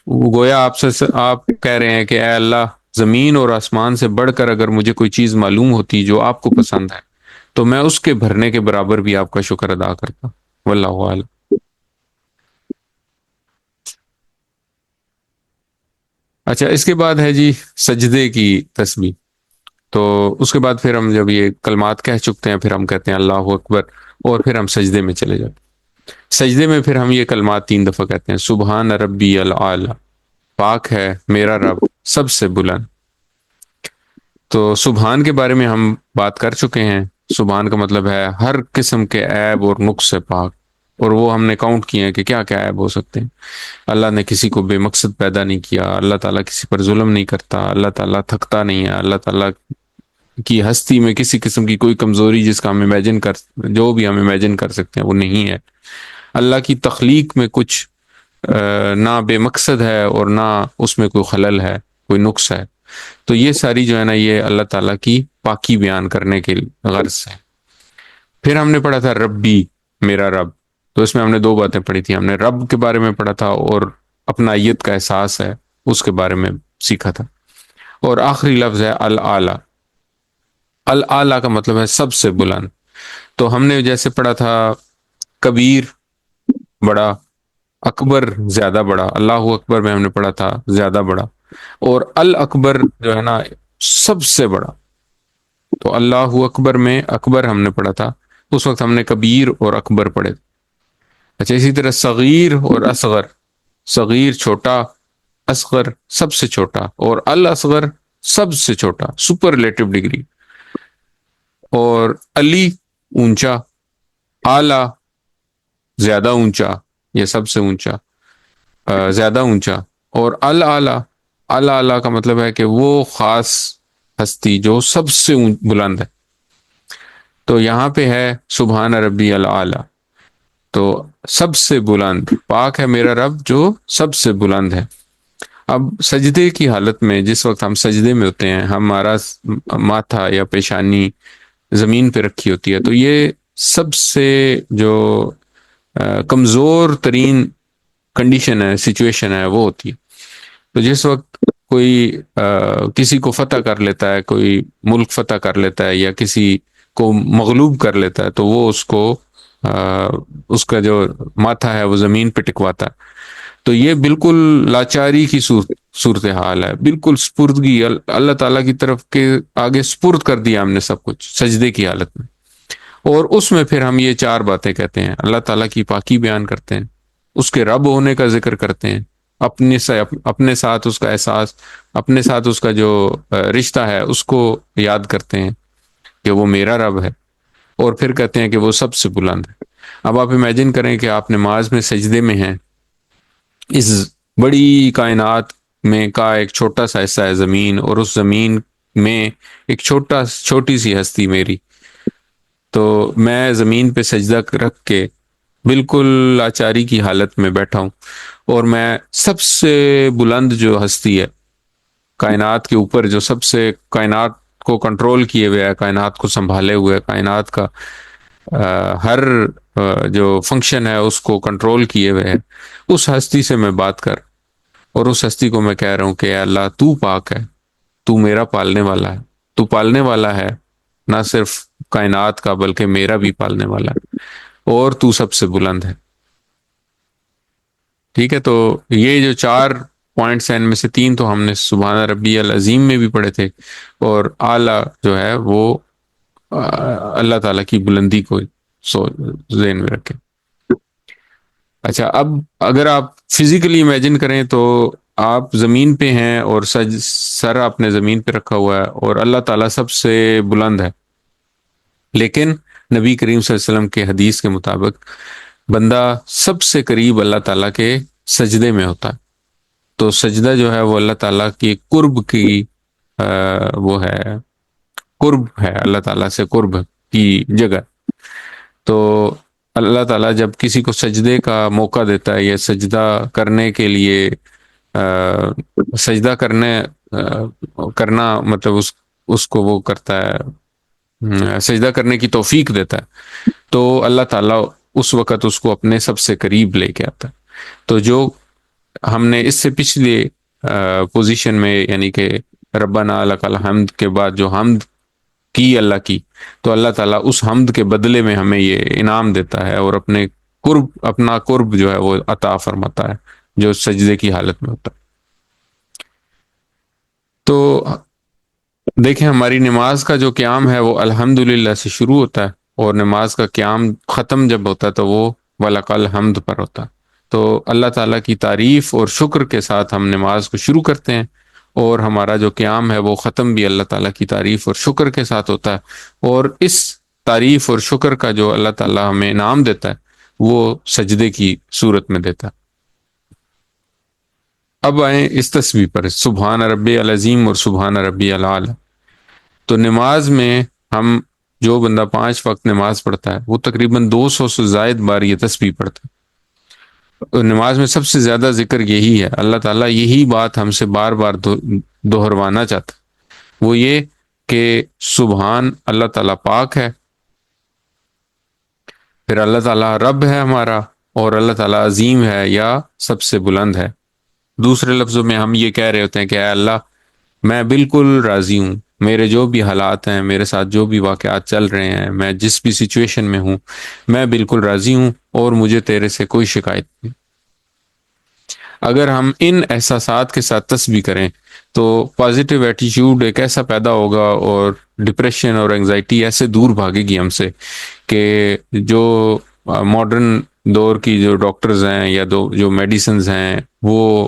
وہ گویا آپ کہہ رہے ہیں کہ اے اللہ، زمین اور آسمان سے بڑھ کر اگر مجھے کوئی چیز معلوم ہوتی جو آپ کو پسند ہے تو میں اس کے بھرنے کے برابر بھی آپ کا شکر ادا کرتا۔ واللہ اعلم۔ اچھا، اس کے بعد ہے جی سجدے کی تسبیح۔ تو اس کے بعد پھر ہم جب یہ کلمات کہہ چکتے ہیں پھر ہم کہتے ہیں اللہ اکبر، اور پھر ہم سجدے میں چلے جاتے ہیں۔ سجدے میں پھر ہم یہ کلمات 3 دفعہ کہتے ہیں، سبحان ربی العالی، پاک ہے میرا رب سب سے بلند۔ تو سبحان کے بارے میں ہم بات کر چکے ہیں۔ سبحان کا مطلب ہے ہر قسم کے عیب اور نقص سے پاک، اور وہ ہم نے کاؤنٹ کیے ہیں کہ کیا کیا عیب ہو سکتے ہیں۔ اللہ نے کسی کو بے مقصد پیدا نہیں کیا، اللہ تعالیٰ کسی پر ظلم نہیں کرتا، اللہ تعالیٰ تھکتا نہیں ہے، اللہ تعالیٰ کی ہستی میں کسی قسم کی کوئی کمزوری جس کا ہم جو بھی ہم امیجن کر سکتے ہیں وہ نہیں ہے۔ اللہ کی تخلیق میں کچھ نہ بے مقصد ہے اور نہ اس میں کوئی خلل ہے، کوئی نقص ہے۔ تو یہ ساری جو ہے نا یہ اللہ تعالیٰ کی پاکی بیان کرنے کے غرض سے۔ پھر ہم نے پڑھا تھا ربی، میرا رب۔ تو اس میں ہم نے 2 باتیں پڑھی تھی، ہم نے رب کے بارے میں پڑھا تھا اور اپنائیت کا احساس ہے اس کے بارے میں سیکھا تھا۔ اور آخری لفظ ہے العالی۔ العالی کا مطلب ہے سب سے بلند۔ تو ہم نے جیسے پڑھا تھا کبیر بڑا، اکبر زیادہ بڑا، اللہ اکبر میں ہم نے پڑھا تھا زیادہ بڑا، اور الاکبر جو ہے نا سب سے بڑا۔ تو اللہ اکبر میں اکبر ہم نے پڑھا تھا، اس وقت ہم نے کبیر اور اکبر پڑھے۔ اچھا، اسی طرح صغیر اور اصغر، صغیر چھوٹا، اصغر سب سے چھوٹا، اور الاصغر سب سے چھوٹا، سپرلیٹو ڈگری۔ اور علی اونچا، اعلی زیادہ اونچا یا سب سے اونچا، زیادہ اونچا، اور الاعلی، الاعلی کا مطلب ہے کہ وہ خاص ہستی جو سب سے بلند ہے۔ تو یہاں پہ ہے سبحان ربی العالی، تو سب سے بلند، پاک ہے میرا رب جو سب سے بلند ہے۔ اب سجدے کی حالت میں جس وقت ہم سجدے میں ہوتے ہیں، ہمارا ماتھا یا پیشانی زمین پہ رکھی ہوتی ہے، تو یہ سب سے جو کمزور ترین کنڈیشن ہے، سچویشن ہے، وہ ہوتی ہے۔ تو جس وقت کوئی کسی کو فتح کر لیتا ہے، کوئی ملک فتح کر لیتا ہے یا کسی کو مغلوب کر لیتا ہے، تو وہ اس کا جو ماتھا ہے وہ زمین پہ ٹکواتا ہے۔ تو یہ بالکل لاچاری کی صورتحال ہے، بالکل سپردگی، اللہ تعالیٰ کی طرف کے آگے سپرد کر دیا ہم نے سب کچھ سجدے کی حالت میں۔ اور اس میں پھر ہم یہ 4 باتیں کہتے ہیں، اللہ تعالیٰ کی پاکی بیان کرتے ہیں، اس کے رب ہونے کا ذکر کرتے ہیں، اپنے ساتھ اس کا احساس، اپنے ساتھ اس کا جو رشتہ ہے اس کو یاد کرتے ہیں کہ وہ میرا رب ہے، اور پھر کہتے ہیں کہ وہ سب سے بلند ہے۔ اب آپ امیجن کریں کہ آپ نماز میں سجدے میں ہیں، اس بڑی کائنات میں کا ایک چھوٹا سا حصہ ہے زمین، اور اس زمین میں ایک چھوٹی سی ہستی میری، تو میں زمین پہ سجدہ رکھ کے بالکل لاچاری کی حالت میں بیٹھا ہوں، اور میں سب سے بلند جو ہستی ہے کائنات کے اوپر، جو سب سے کائنات کو کنٹرول کیے ہوئے ہے، کائنات کو سنبھالے ہوئے، کائنات کا ہر جو فنکشن ہے اس کو کنٹرول کیے ہوئے ہے، اس ہستی سے میں بات کر، اور اس ہستی کو میں کہہ رہا ہوں کہ اے اللہ تو پاک ہے، تو میرا پالنے والا ہے، تو پالنے والا ہے نہ صرف کائنات کا بلکہ میرا بھی پالنے والا ہے، اور تو سب سے بلند ہے۔ ٹھیک ہے، تو یہ جو 4 پوائنٹس ہیں ان میں سے 3 تو ہم نے سبحان ربی العظیم میں بھی پڑھے تھے، اور اعلیٰ جو ہے وہ اللہ تعالیٰ کی بلندی کو ذہن میں رکھیں۔ اچھا، اب اگر آپ فزیکلی امیجن کریں تو آپ زمین پہ ہیں اور سر آپ نے زمین پہ رکھا ہوا ہے، اور اللہ تعالیٰ سب سے بلند ہے، لیکن نبی کریم صلی اللہ علیہ وسلم کے حدیث کے مطابق بندہ سب سے قریب اللہ تعالیٰ کے سجدے میں ہوتا ہے۔ تو سجدہ جو ہے وہ اللہ تعالیٰ کی قرب کی وہ ہے، قرب ہے، اللہ تعالیٰ سے قرب کی جگہ. تو اللہ تعالیٰ جب کسی کو سجدے کا موقع دیتا ہے یا سجدہ کرنے کے لیے سجدہ کرنا مطلب اس کو وہ کرتا ہے، سجدہ کرنے کی توفیق دیتا ہے، تو اللہ تعالیٰ اس وقت اس کو اپنے سب سے قریب لے کے آتا ہے. تو جو ہم نے اس سے پچھلے پوزیشن میں یعنی کہ ربنا لک الحمد کے بعد جو حمد کی اللہ کی، تو اللہ تعالیٰ اس حمد کے بدلے میں ہمیں یہ انعام دیتا ہے اور اپنا قرب جو ہے وہ عطا فرماتا ہے جو سجدے کی حالت میں ہوتا ہے. تو دیکھیں ہماری نماز کا جو قیام ہے وہ الحمدللہ سے شروع ہوتا ہے، اور نماز کا قیام ختم جب ہوتا ہے تو وہ وَلَكَ الحمد پر ہوتا ہے. تو اللہ تعالیٰ کی تعریف اور شکر کے ساتھ ہم نماز کو شروع کرتے ہیں، اور ہمارا جو قیام ہے وہ ختم بھی اللہ تعالیٰ کی تعریف اور شکر کے ساتھ ہوتا ہے. اور اس تعریف اور شکر کا جو اللہ تعالیٰ ہمیں انعام دیتا ہے وہ سجدے کی صورت میں دیتا ہے. اب آئیں اس تسبیح پر، سبحان ربی العظیم اور سبحان ربی العلی. تو نماز میں ہم جو بندہ 5 وقت نماز پڑھتا ہے وہ تقریباً 200 سے زائد بار یہ تسبیح پڑھتا ہے. اور نماز میں سب سے زیادہ ذکر یہی ہے، اللہ تعالیٰ یہی بات ہم سے بار بار دہروانا چاہتا ہے، وہ یہ کہ سبحان اللہ تعالیٰ پاک ہے، پھر اللہ تعالیٰ رب ہے ہمارا، اور اللہ تعالیٰ عظیم ہے یا سب سے بلند ہے. دوسرے لفظوں میں ہم یہ کہہ رہے ہوتے ہیں کہ اے اللہ میں بالکل راضی ہوں، میرے جو بھی حالات ہیں، میرے ساتھ جو بھی واقعات چل رہے ہیں، میں جس بھی سچویشن میں ہوں میں بالکل راضی ہوں اور مجھے تیرے سے کوئی شکایت نہیں. اگر ہم ان احساسات کے ساتھ تسبیح کریں تو پازیٹیو ایٹیچیوڈ ایک ایسا پیدا ہوگا، اور ڈپریشن اور انگزائٹی ایسے دور بھاگے گی ہم سے کہ جو ماڈرن دور کی جو ڈاکٹرز ہیں یا جو میڈیسنز ہیں وہ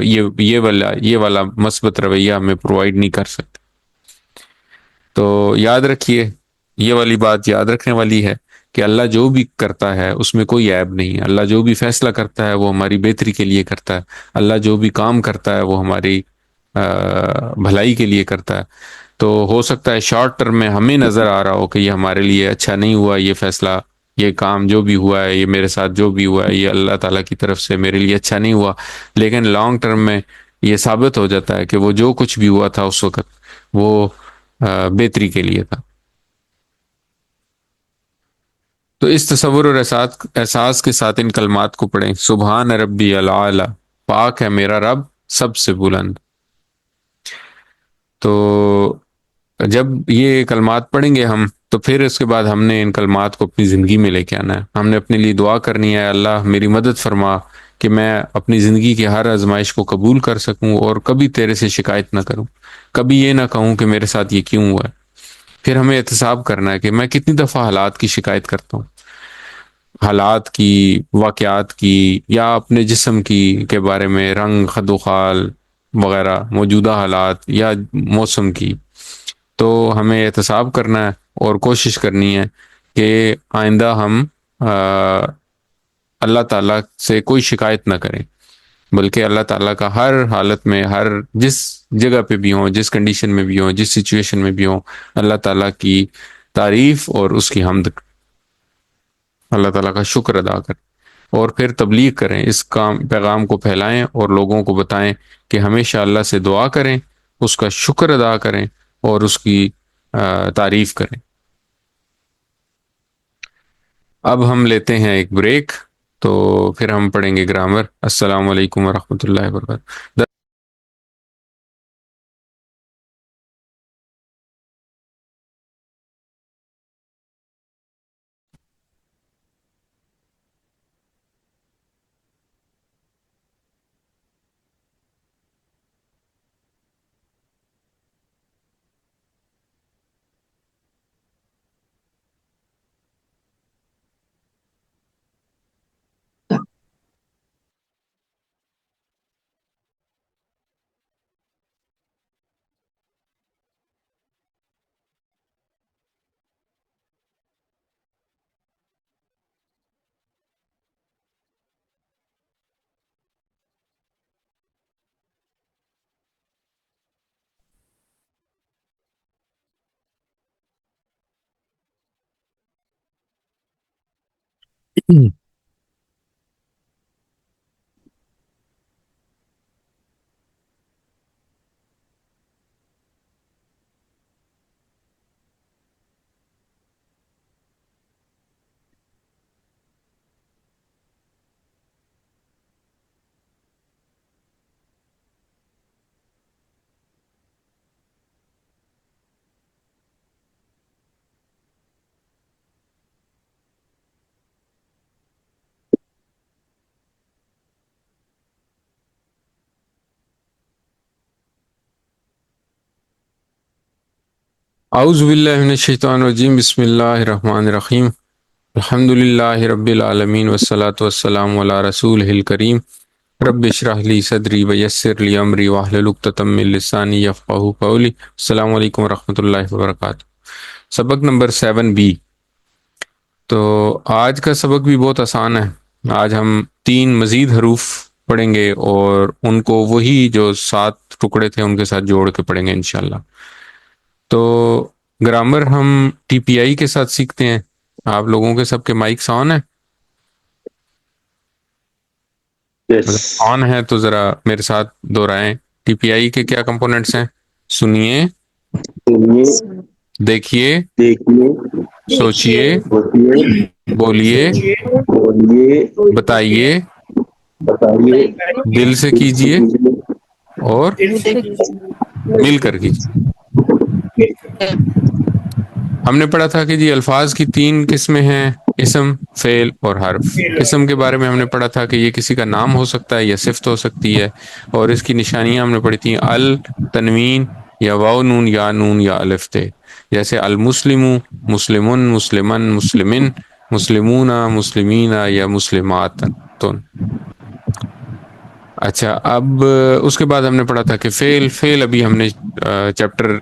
یہ والا مثبت رویہ ہمیں پرووائڈ نہیں کر سکتے. تو یاد رکھیے، یہ والی بات یاد رکھنے والی ہے کہ اللہ جو بھی کرتا ہے اس میں کوئی عیب نہیں ہے. اللہ جو بھی فیصلہ کرتا ہے وہ ہماری بہتری کے لیے کرتا ہے. اللہ جو بھی کام کرتا ہے وہ ہماری بھلائی کے لیے کرتا ہے. تو ہو سکتا ہے شارٹ ٹرم میں ہمیں نظر آ رہا ہو کہ یہ ہمارے لیے اچھا نہیں ہوا، یہ فیصلہ، یہ کام جو بھی ہوا ہے، یہ میرے ساتھ جو بھی ہوا ہے، یہ اللہ تعالیٰ کی طرف سے میرے لیے اچھا نہیں ہوا، لیکن لانگ ٹرم میں یہ ثابت ہو جاتا ہے کہ وہ جو کچھ بھی ہوا تھا اس وقت وہ بہتری کے لیے تھا. تو اس تصور اور احساس کے ساتھ ان کلمات کو پڑھیں، سبحان ربی العلی، پاک ہے میرا رب سب سے بلند. تو جب یہ کلمات پڑھیں گے ہم تو پھر اس کے بعد ہم نے ان کلمات کو اپنی زندگی میں لے کے آنا ہے. ہم نے اپنے لیے دعا کرنی ہے، اللہ میری مدد فرما کہ میں اپنی زندگی کی ہر آزمائش کو قبول کر سکوں اور کبھی تیرے سے شکایت نہ کروں، کبھی یہ نہ کہوں کہ میرے ساتھ یہ کیوں ہوا ہے. پھر ہمیں احتساب کرنا ہے کہ میں کتنی دفعہ حالات کی شکایت کرتا ہوں، حالات کی، واقعات کی، یا اپنے جسم کی کے بارے میں، رنگ، خد و خال وغیرہ، موجودہ حالات یا موسم کی. تو ہمیں احتساب کرنا ہے اور کوشش کرنی ہے کہ آئندہ ہم اللہ تعالیٰ سے کوئی شکایت نہ کریں، بلکہ اللہ تعالیٰ کا ہر حالت میں، جس جگہ پہ بھی ہوں، جس کنڈیشن میں بھی ہوں، جس سچویشن میں بھی ہوں، اللہ تعالیٰ کی تعریف اور اس کی حمد، اللہ تعالیٰ کا شکر ادا کریں، اور پھر تبلیغ کریں، اس پیغام کو پھیلائیں اور لوگوں کو بتائیں کہ ہمیشہ اللہ سے دعا کریں، اس کا شکر ادا کریں اور اس کی تعریف کریں. اب ہم لیتے ہیں ایک بریک، تو پھر ہم پڑھیں گے گرامر. السلام علیکم ورحمۃ اللہ وبرکاتہ. اعوذ باللہ من الشیطان الرجیم، بسم اللہ الرحمن الرحیم، الحمد للہ رب العالمین والصلاة والسلام علی رسولہ الکریم، رب اشرح لی صدری ویسر لی امری واحلل عقدۃ من لسانی یفقہوا قولی۔ السلام علیکم ورحمۃ اللہ وبرکاتہ۔ سبق نمبر 7B۔ تو آج کا سبق بھی بہت آسان ہے۔ آج ہم 3 مزید حروف پڑھیں گے اور ان کو وہی جو 7 ٹکڑے تھے ان کے ساتھ جوڑ کے پڑھیں گے انشاءاللہ۔ تو گرامر ہم ٹی پی آئی کے ساتھ سیکھتے ہیں۔ آپ لوگوں کے سب کے مائکس آن ہیں؟ آن ہے تو ذرا میرے ساتھ دہرائیں۔ ٹی پی آئی کے کیا کمپوننٹس ہیں؟ سنیے، دیکھیے، سوچئے، بولیے، بتائیے، دل سے کیجئے اور مل کر کیجئے۔ ہم نے پڑھا تھا کہ جی الفاظ کی 3 قسمیں ہیں، اسم، فعل اور حرف۔ اسم کے بارے میں ہم نے پڑھا تھا کہ یہ کسی کا نام ہو سکتا ہے یا صفت ہو سکتی ہے، اور اس کی نشانیاں ہم نے پڑھی تھیں ال، تنوین یا واو نون یا نون یا الف تھے، جیسے المسلم، مسلمن، مسلمن، مسلمن، مسلمون، مسلمین یا مسلمات۔ اچھا، اب اس کے بعد ہم نے پڑھا تھا کہ فعل ابھی ہم نے چیپٹر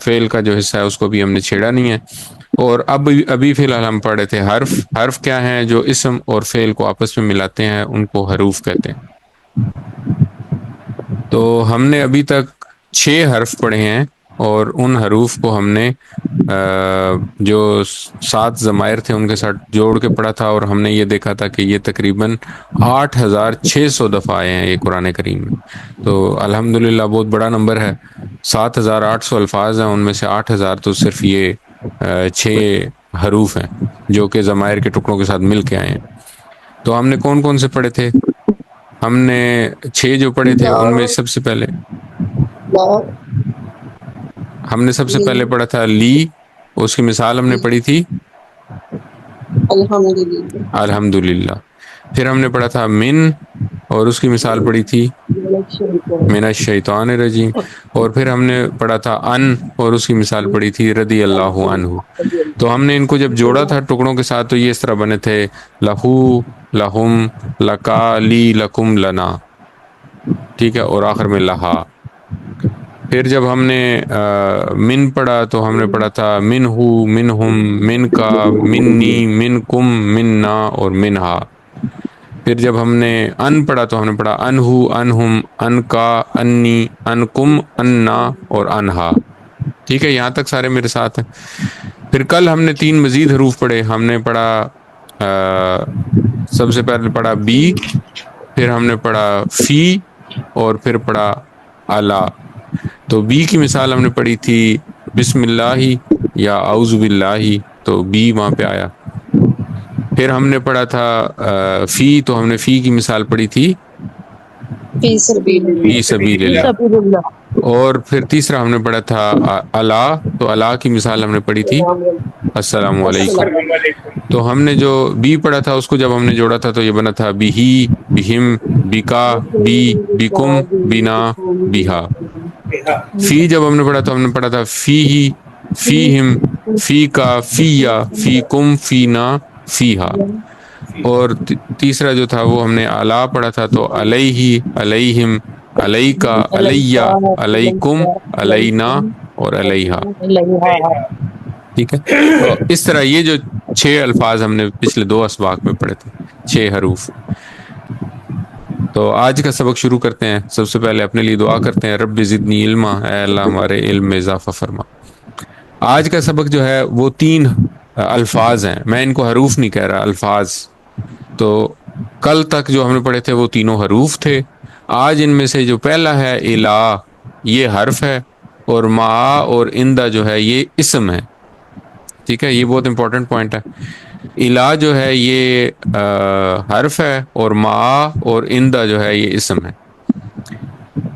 فعل کا جو حصہ ہے اس کو بھی ہم نے چھیڑا نہیں ہے، اور ابھی فی الحال ہم پڑھ رہے تھے حرف کیا ہیں؟ جو اسم اور فعل کو آپس میں ملاتے ہیں ان کو حروف کہتے ہیں۔ تو ہم نے ابھی تک 6 حرف پڑھے ہیں، اور ان حروف کو ہم نے جو 7 ضمائر تھے ان کے ساتھ جوڑ کے پڑھا تھا، اور ہم نے یہ دیکھا تھا کہ یہ تقریباً 8600 دفعہ آئے ہیں یہ قرآن کریم میں۔ تو الحمدللہ بہت بڑا نمبر ہے۔ 7800 الفاظ ہیں، ان میں سے 8000 تو صرف یہ 6 حروف ہیں جو کہ ضمائر کے ٹکڑوں کے ساتھ مل کے آئے ہیں۔ تو ہم نے کون کون سے پڑھے تھے؟ ہم نے 6 جو پڑھے تھے ان میں سب سے پہلے ہم نے سب سے پہلے پڑھا تھا لی، اس کی مثال ہم نے پڑھی تھی الحمدللہ۔ پھر ہم نے پڑھا تھا من، اور اس کی مثال پڑھی تھی من الشیطان الرجیم۔ اور پھر ہم نے پڑھا تھا ان، اور اس کی مثال پڑھی تھی رضی اللہ عنہ۔ تو ہم نے ان کو جب جوڑا تھا ٹکڑوں کے ساتھ تو یہ اس طرح بنے تھے لہو، لہم، لکا، لی، لکم، لنا، ٹھیک ہے، اور آخر میں لہا۔ پھر جب ہم نے من پڑھا تو ہم نے پڑھا تھا من ہو، من ہم، من کا، منی، من کم، مننا اور منہا۔ پھر جب ہم نے ان پڑھا تو ہم نے پڑھا ان ہو، ان ہم، ان کا، انی، ان کم، اننا اور انہا۔ ٹھیک ہے، یہاں تک سارے میرے ساتھ ہیں۔ پھر کل ہم نے 3 مزید حروف پڑھے۔ ہم نے پڑھا سب سے پہلے پڑھا بی، پھر ہم نے پڑھا فی، اور پھر پڑھا الا۔ تو بی کی مثال ہم نے پڑھی تھی بسم اللہ یا اعوذ باللہ، تو بی وہاں پہ آیا۔ پھر ہم نے پڑھا تھا فی، تو ہم نے فی کی مثال پڑھی تھی فی سبیل اللہ۔ اور پھر تیسرا ہم نے پڑھا تھا الا، تو الا کی مثال ہم نے پڑھی تھی السلام علیکم۔ تو ہم نے جو بی پڑھا تھا اس کو جب ہم نے جوڑا تھا تو یہ بنا تھا بیہی، بہم، بیکا، بی، بیکم، بینا، بیہا۔ فی جب ہم نے پڑھا تو ہم نے پڑھا تھا فی ہی، فیہم، فی کا، فیا، فی کم، فینا، فیہا۔ اور تیسرا جو تھا وہ ہم نے الا پڑھا تھا، تو علیہ، علیہم، علیکا، علیہ، علیکم، علینا اور علیہا۔ ٹھیک ہے، تو اس طرح یہ جو 6 الفاظ ہم نے پچھلے 2 اسباق میں پڑھے تھے، 6 حروف۔ تو آج کا سبق شروع کرتے ہیں۔ سب سے پہلے اپنے لیے دعا کرتے ہیں، رب زدنی علما، اے اللہ ہمارے علم میں اضافہ فرما۔ آج کا سبق جو ہے وہ 3 الفاظ ہیں، میں ان کو حروف نہیں کہہ رہا، الفاظ۔ تو کل تک جو ہم نے پڑھے تھے وہ تینوں حروف تھے. آج ان میں سے جو پہلا ہے الہ یہ حرف ہے, اور ما اور اندہ جو ہے یہ اسم ہے. ٹھیک ہے, یہ بہت امپورٹنٹ پوائنٹ ہے. الہ جو ہے یہ حرف ہے, اور ما اور اندہ جو ہے یہ اسم ہے.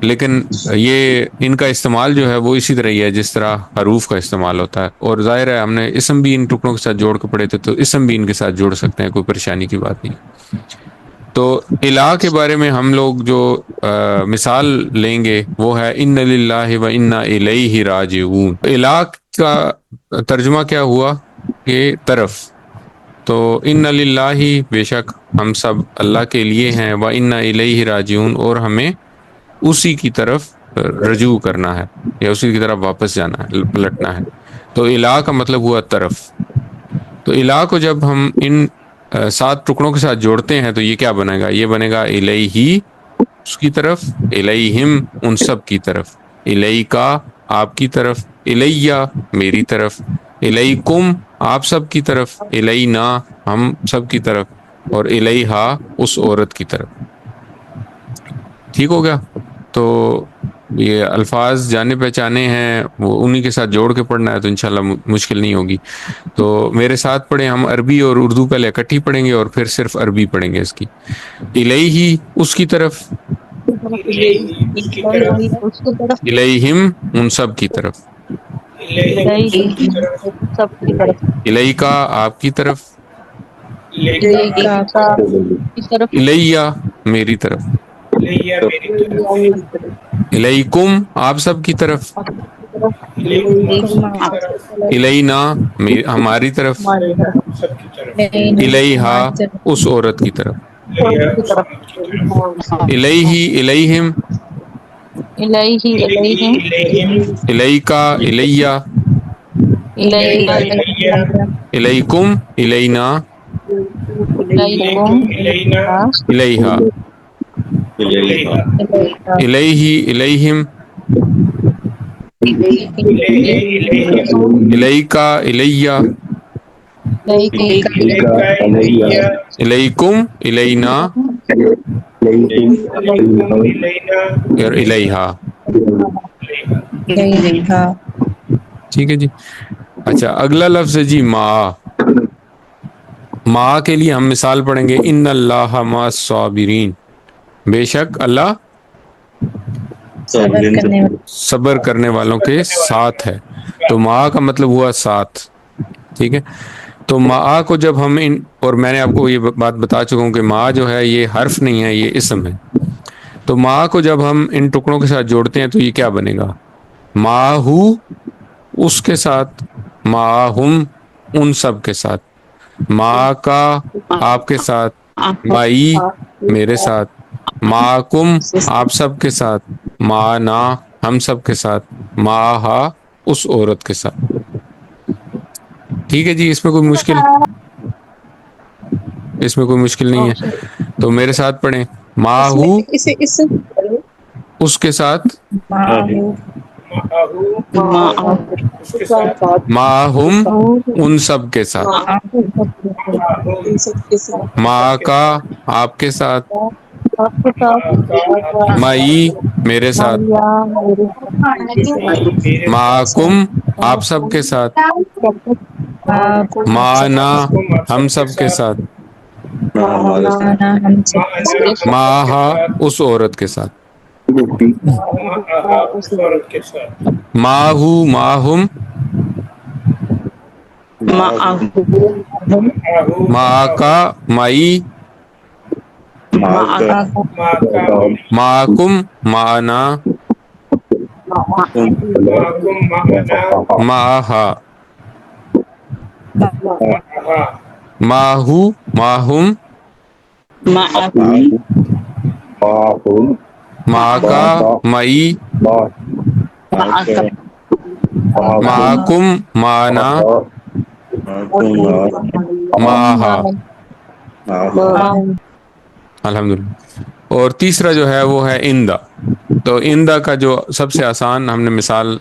لیکن یہ ان کا استعمال جو ہے وہ اسی طرح ہی ہے جس طرح حروف کا استعمال ہوتا ہے, اور ظاہر ہے ہم نے اسم بھی ان ٹکڑوں کے ساتھ جوڑ کے پڑھے تھے, تو اسم بھی ان کے ساتھ جوڑ سکتے ہیں, کوئی پریشانی کی بات نہیں. تو الہ کے بارے میں ہم لوگ جو مثال لیں گے وہ ہے ان للہ و انا الیہ راجعون. الہ کا ترجمہ کیا ہوا کہ طرف, تو ان للہ بے شک ہم سب اللہ کے لیے ہیں, و انا الیہ راجعون اور ہمیں اسی کی طرف رجوع کرنا ہے یا اسی کی طرف واپس جانا ہے, پلٹنا ہے. تو الہ کا مطلب ہوا طرف. تو الہ کو جب ہم ان 7 ٹکڑوں کے ساتھ جوڑتے ہیں تو یہ کیا بنے گا, یہ بنے گا الیہ اس کی طرف, الیہم ان سب کی طرف, الیکا آپ کی طرف, الیہ میری طرف, الیکم آپ سب کی طرف, الینا ہم سب کی طرف, اور الیہا اس عورت کی طرف. ٹھیک ہو گیا. تو یہ الفاظ جانے پہچانے ہیں وہ انہی کے ساتھ جوڑ کے پڑھنا ہے, تو انشاءاللہ مشکل نہیں ہوگی. تو میرے ساتھ پڑھیں, ہم عربی اور اردو پہلے اکٹھی پڑھیں گے اور پھر صرف عربی پڑھیں گے اس کی. الیہ اس کی طرف, اس کی طرف, الیہم ان سب کی طرف, الیہم کی طرف, سب کی طرف, الیکا آپ کی طرف, الیکا آپ کی طرف, کی طرف, الیہ میری طرف, الیہ میری طرف, الیکم آپ سب کی طرف, الیکم آپ سب کی طرف, الینا ہماری طرف, ہم سب کی طرف, الیہا اس عورت کی طرف, الیہ اس عورت کی طرف, الیہ الیہم, الیہ الیہم, الیہم, الیکا الیہ, الیکا الیہ, الیہ, الیکم الینا, الیکم الیکم الینا, الیہا, الیہا, الیہا, الیہا, الیہ الیہم, الیہ الیہم, الیکا الیہ, الیکم الیکا الیہ, الیکم الینا, الیکم الینا, اور الیہا. الیہا. الیہا. ٹھیک ہے جی. اچھا اگلا لفظ ہے جی ما. ما کے لیے ہم مثال پڑھیں گے ان اللہ مع الصابرین, بے شک اللہ صبر کرنے صبر کرنے والوں کے ساتھ ہے. تو ما کا مطلب ہوا ساتھ. ٹھیک ہے. تو ما کو جب ہم اور میں نے آپ کو یہ بات بتا چکا ہوں کہ ما جو ہے یہ حرف نہیں ہے, یہ اسم ہے. تو ما کو جب ہم ان ٹکڑوں کے ساتھ جوڑتے ہیں تو یہ کیا بنے گا, ما ہو اس کے ساتھ, ما ہم ان سب کے ساتھ, ما کا آپ کے ساتھ, مائی میرے ساتھ, معکم آپ سب کے ساتھ, معنا ہم سب کے ساتھ, معہا اس عورت کے ساتھ. ٹھیک ہے جی. اس میں کوئی مشکل, اس میں کوئی مشکل نہیں ہے. تو میرے ساتھ پڑھیں, ماہو اسے اس اس کے ساتھ, معہو اس کے ساتھ, ماہم ان سب کے ساتھ, معہم ان ما سب کے کا ساتھ, آپ کے ساتھ, آپ کے ساتھ, کا آپ کے ساتھ, مائی میرے ساتھ, میرے ساتھ, معکم آپ سب کے ساتھ, معنا معکم آپ ہم کے سب کے ساتھ, ساتھ, معنا ہم سب کے معہا ساتھ, اس عورت کے ساتھ, معہا اس عورت کے ساتھ, ماہو ماہم, معہو ما کا معہم, مائی, ما کا مئی, معکم معنا, معکم معنا, معہا, معہا, ماہو ماہم, ما کا مئی, معکم معنا, معہا. الحمدللہ. اور تیسرا جو ہے وہ ہے اندا. تو اندا کا جو سب سے آسان ہم نے مثال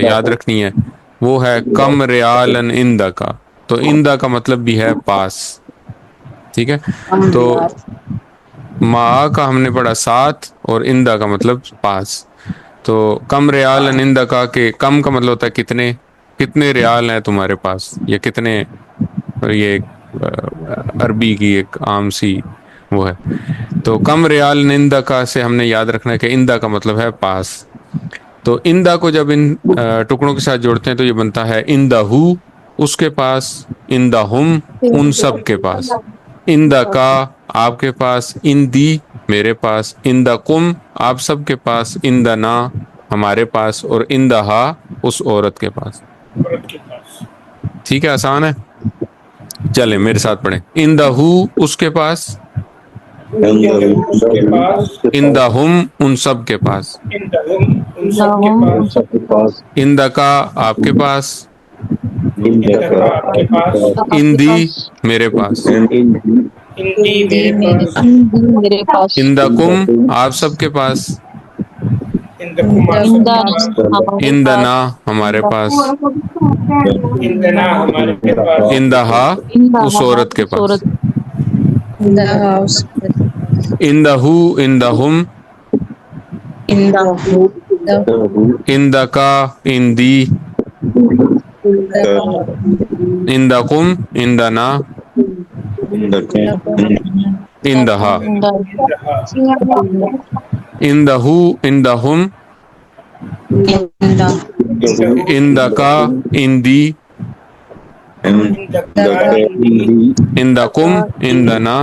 یاد رکھنی ہے وہ ہے کم ریالن اندا کا. تو اندا کا مطلب بھی ہے پاس. ٹھیک ہے. تو ما کا ہم نے پڑھا 7 اور اندا کا مطلب 5. تو کم ریال اندا کا کہ کم کا مطلب ہوتا ہے کتنے ریال ہیں تمہارے پاس، یا کتنے، یہ عربی کی ایک عام سی وہ ہے. تو کم ریال نندا کا سے ہم نے یاد رکھنا ہے کہ اندا کا مطلب ہے پاس. تو اندا کو جب ان ٹکڑوں کے ساتھ جوڑتے ہیں تو یہ بنتا ہے اندا ہو اس کے پاس، اندا ہم ان سب کے پاس، اندا کا آپ کے پاس، اندی میرے پاس، اندا کم آپ سب کے پاس، اندا نا ہمارے پاس، اور اندا ہا اس عورت کے پاس. عورت کے پاس. ٹھیک ہے، آسان ہے. چلیں میرے ساتھ پڑھیں. اندا ہو اس کے پاس، اس کے پاس، اندا ہم ان سب کے پاس، ان سب کے پاس، اندا کا آپ کے پاس، آپ کے پاس، اندی میرے پاس، ہندی میرے پاس، میرے پاس، اندا کم آپ سب کے پاس، ہندکم آپ سب کے پاس، ہمارے اندنا پاس، ہمارے پاس، ہندنا ہمارے پاس، اندہا اس عورت کے پاس، صورت the house اندہو اندہم the اندکا اندی اندکم اندنا اندہا ہندہا، اندہو اندہم ہندہو، اندکا اندی ہندکا ہندی، اندکم اندنا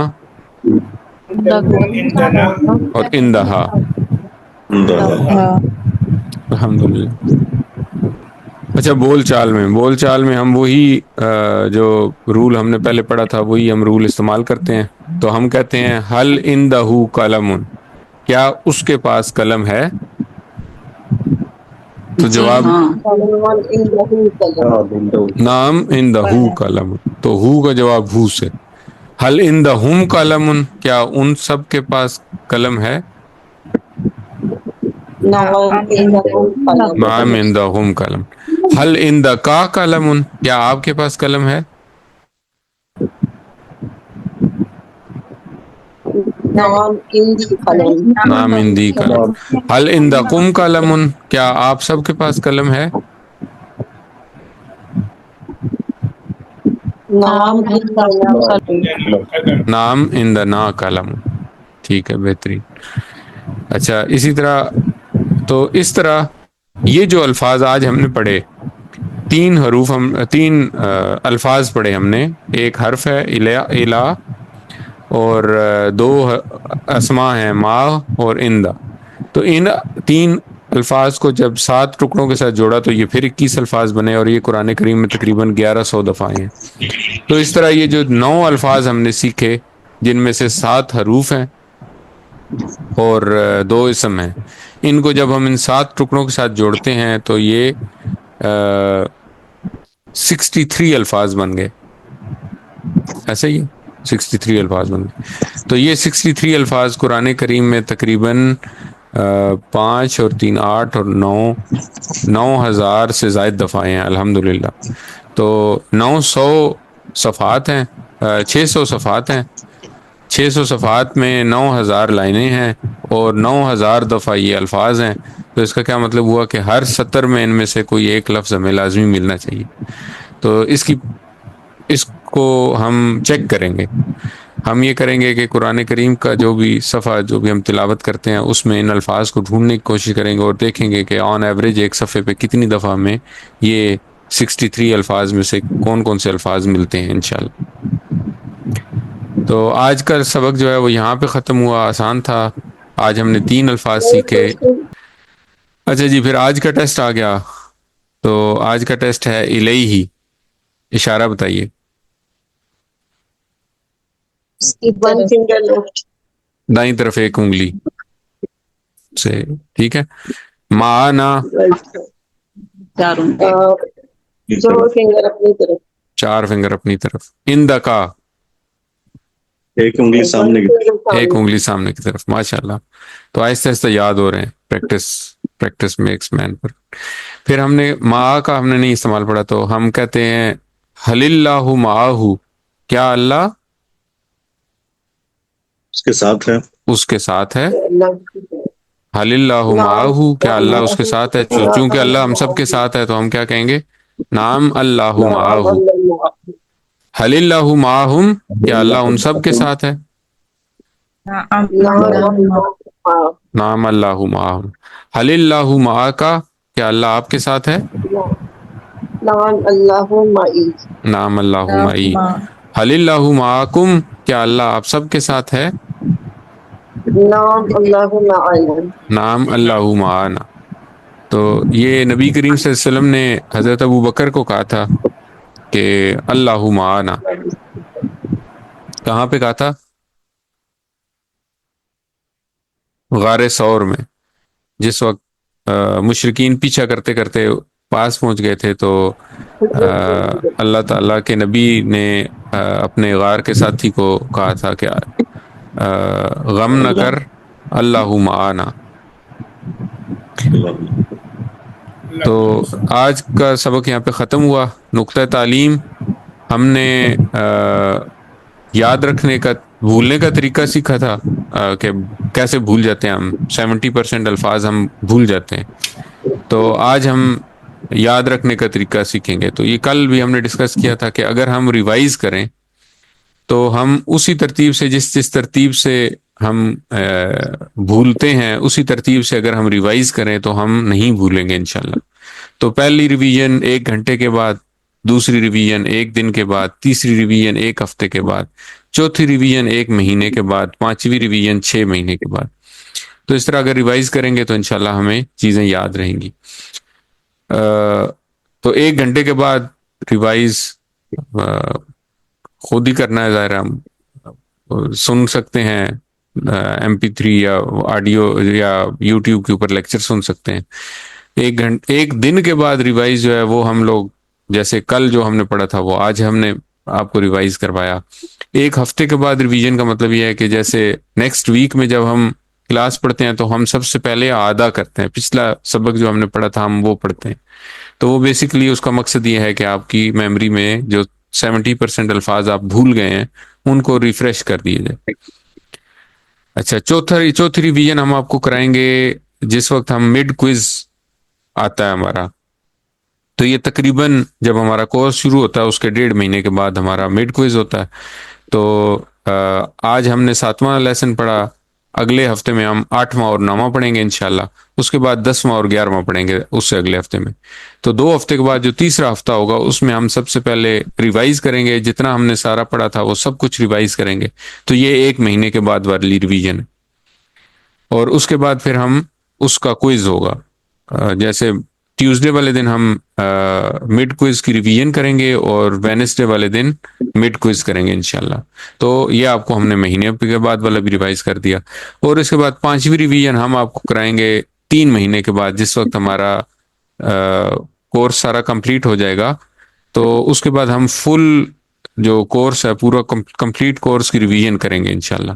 ہندکم ہندنا، اور اندہا. uh, الحمدللہ. اچھا، بول چال میں ہم وہی جو رول ہم نے پہلے پڑھا تھا وہی ہم رول استعمال کرتے ہیں. تو ہم کہتے ہیں حل اندہ قلم، کیا اس کے پاس قلم ہے؟ تو جواب نام اندہ قلم، تو ہو کا جواب ہو سے. حل اندہم قلم، کیا ان سب کے پاس قلم ہے؟ نعم عندہم قلم. حل عندکا قلم، کیا آپ کے پاس قلم ہے؟ نعم عندی قلم. حل عندکم قلم، کیا آپ سب کے پاس قلم ہے؟ ہندنا قلم. نعم عندنا قلم. ٹھیک ہے، بہترین. اچھا، اسی طرح تو اس طرح یہ جو الفاظ آج ہم نے پڑھے، تین الفاظ پڑھے ہم نے. ایک حرف ہے الہ، اور دو اسما ہیں ما اور اندا. تو ان تین الفاظ کو جب 7 ٹکڑوں کے ساتھ جوڑا تو یہ پھر 21 الفاظ بنے، اور یہ قرآن کریم میں تقریباً 1100 دفعہ ہیں. تو اس طرح یہ جو 9 الفاظ ہم نے سیکھے، جن میں سے 7 حروف ہیں اور 2 اسم ہیں، ان کو جب ہم ان 7 ٹکڑوں کے ساتھ جوڑتے ہیں تو یہ 63 الفاظ بن گئے. ایسے ہی 63 الفاظ بن گئے. تو یہ 63 الفاظ قرآن کریم میں تقریباً 5 اور 3 8 اور 9,000 سے زائد دفعہ ہیں الحمدللہ. تو 900 صفحات ہیں، 600 صفحات ہیں. 600 صفحات میں 9,000 لائنیں ہیں، اور 9,000 دفعہ یہ الفاظ ہیں. تو اس کا کیا مطلب ہوا کہ ہر 70 میں ان میں سے کوئی ایک لفظ ہمیں لازمی ملنا چاہیے. تو اس کو ہم چیک کریں گے. ہم یہ کریں گے کہ قرآن کریم کا جو بھی صفحہ جو بھی ہم تلاوت کرتے ہیں اس میں ان الفاظ کو ڈھونڈنے کی کوشش کریں گے، اور دیکھیں گے کہ آن ایوریج ایک صفحے پہ کتنی دفعہ ہمیں یہ 63 الفاظ میں سے کون کون سے الفاظ ملتے ہیں انشاءاللہ. تو آج کا سبق جو ہے وہ یہاں پہ ختم ہوا. آسان تھا. آج ہم نے 3 الفاظ سیکھے. اچھا جی، پھر آج کا ٹیسٹ آ گیا. تو آج کا ٹیسٹ ہے الیہ. اشارہ بتائیے. دائیں طرف ایک انگلی سے، ٹھیک ہے. معانا 4 فنگر اپنی طرف. اندکا ایک انگلی سامنے کی ایک انگلی سامنے کی طرف. ماشاءاللہ. تو آہستہ آہستہ یاد ہو رہے ہیں. پریکٹس میکس مین. پر پھر ہم نے ما کا ہم نے نہیں استعمال پڑھا، تو ہم کہتے ہیں حل اللہ معاہو، کیا اللہ کے ساتھ ہے. اس کے ساتھ ہے. حل اللہ معاہو، کیا اللہ اس کے ساتھ ہے؟ چونکہ اللہ ہم سب کے ساتھ ہے تو ہم کیا کہیں گے؟ نعم اللہ معاہو. حل اللہ معاہم، کیا اللہ ان سب کے ساتھ ہے؟ نعم اللہ معاہم. حل اللہ معاکا، کیا اللہ آپ کے ساتھ ہے؟ نعم اللہ معی. نعم اللہ معی. حل اللہ معاکم، کیا اللہ آپ سب کے ساتھ ہے؟ نعم اللہ معنا. نعم اللہ معانا. تو یہ نبی کریم صلی اللہ علیہ وسلم نے حضرت ابو بکر کو کہا تھا کہ اللہ معانا. کہاں پہ کہا تھا؟ غار ثور میں. جس وقت مشرکین پیچھا کرتے کرتے پاس پہنچ گئے تھے تو اللہ تعالیٰ کے نبی نے اپنے غار کے ساتھی کو کہا تھا کہ غم نہ کر، اللہ معانا. تو آج کا سبق یہاں پہ ختم ہوا. نقطہ تعلیم ہم نے یاد رکھنے کا، بھولنے کا طریقہ سیکھا تھا کہ کیسے بھول جاتے ہیں ہم. 70% الفاظ ہم بھول جاتے ہیں. تو آج ہم یاد رکھنے کا طریقہ سیکھیں گے. تو یہ کل بھی ہم نے ڈسکس کیا تھا کہ اگر ہم ریوائز کریں تو ہم اسی ترتیب سے، جس ترتیب سے ہم بھولتے ہیں اسی ترتیب سے اگر ہم ریوائز کریں تو ہم نہیں بھولیں گے انشاءاللہ. تو پہلی ریویژن 1 گھنٹے کے بعد، دوسری ریویژن 1 دن کے بعد، تیسری ریویژن 1 ہفتے کے بعد، چوتھی ریویژن 1 مہینے کے بعد، 5ویں ریویژن 6 مہینے کے بعد. تو اس طرح اگر ریوائز کریں گے تو انشاءاللہ ہمیں چیزیں یاد رہیں گی. تو 1 گھنٹے کے بعد ریوائز خود ہی کرنا ہے. ظاہر ہم سن سکتے ہیں MP3 یا آڈیو یا یوٹیوب کے اوپر لیکچر سن سکتے ہیں. 1 دن کے بعد ریوائز جو ہے وہ ہم لوگ، جیسے کل جو ہم نے پڑھا تھا وہ آج ہم نے آپ کو ریوائز کروایا. 1 ہفتے کے بعد ریویژن کا مطلب یہ ہے کہ جیسے نیکسٹ ویک میں جب ہم کلاس پڑھتے ہیں تو ہم سب سے پہلے اعادہ کرتے ہیں. پچھلا سبق جو ہم نے پڑھا تھا ہم وہ پڑھتے ہیں. تو وہ بیسیکلی اس کا مقصد یہ ہے کہ آپ کی میموری میں جو 70% الفاظ آپ بھول گئے ہیں ان کو ریفریش کر دیے جائے. اچھا، چوتھی ریویژن ہم آپ کو کرائیں گے جس وقت ہم مڈ کوئز آتا ہے ہمارا. تو یہ تقریباً جب ہمارا کورس شروع ہوتا ہے اس کے 1.5 مہینے کے بعد ہمارا مڈ کوئز ہوتا ہے. تو آج ہم نے 7واں لیسن پڑھا. اگلے ہفتے میں ہم 8واں اور 9واں پڑھیں گے انشاءاللہ. اس کے بعد 10واں اور 11واں پڑھیں گے اس سے اگلے ہفتے میں. تو 2 ہفتے کے بعد جو تیسرا ہفتہ ہوگا اس میں ہم سب سے پہلے ریوائز کریں گے. جتنا ہم نے سارا پڑھا تھا وہ سب کچھ ریوائز کریں گے. تو یہ 1 مہینے کے بعد والی ریویژن ہے. اور اس کے بعد پھر ہم اس کا کوئز ہوگا. جیسے ٹیوزڈے والے دن ہم مڈ کوئز کی ریویژن کریں گے اور وینسڈے والے دن مڈ کوئز کریں گے انشاءاللہ. تو یہ آپ کو ہم نے مہینے کے بعد والا بھی ریوائز کر دیا. اور اس کے بعد 5ویں ریویژن ہم آپ کو کرائیں گے 3 مہینے کے بعد، جس وقت ہمارا کورس سارا کمپلیٹ ہو جائے گا. تو اس کے بعد ہم فل جو کورس ہے پورا کمپلیٹ کورس کی ریویژن کریں گے انشاءاللہ.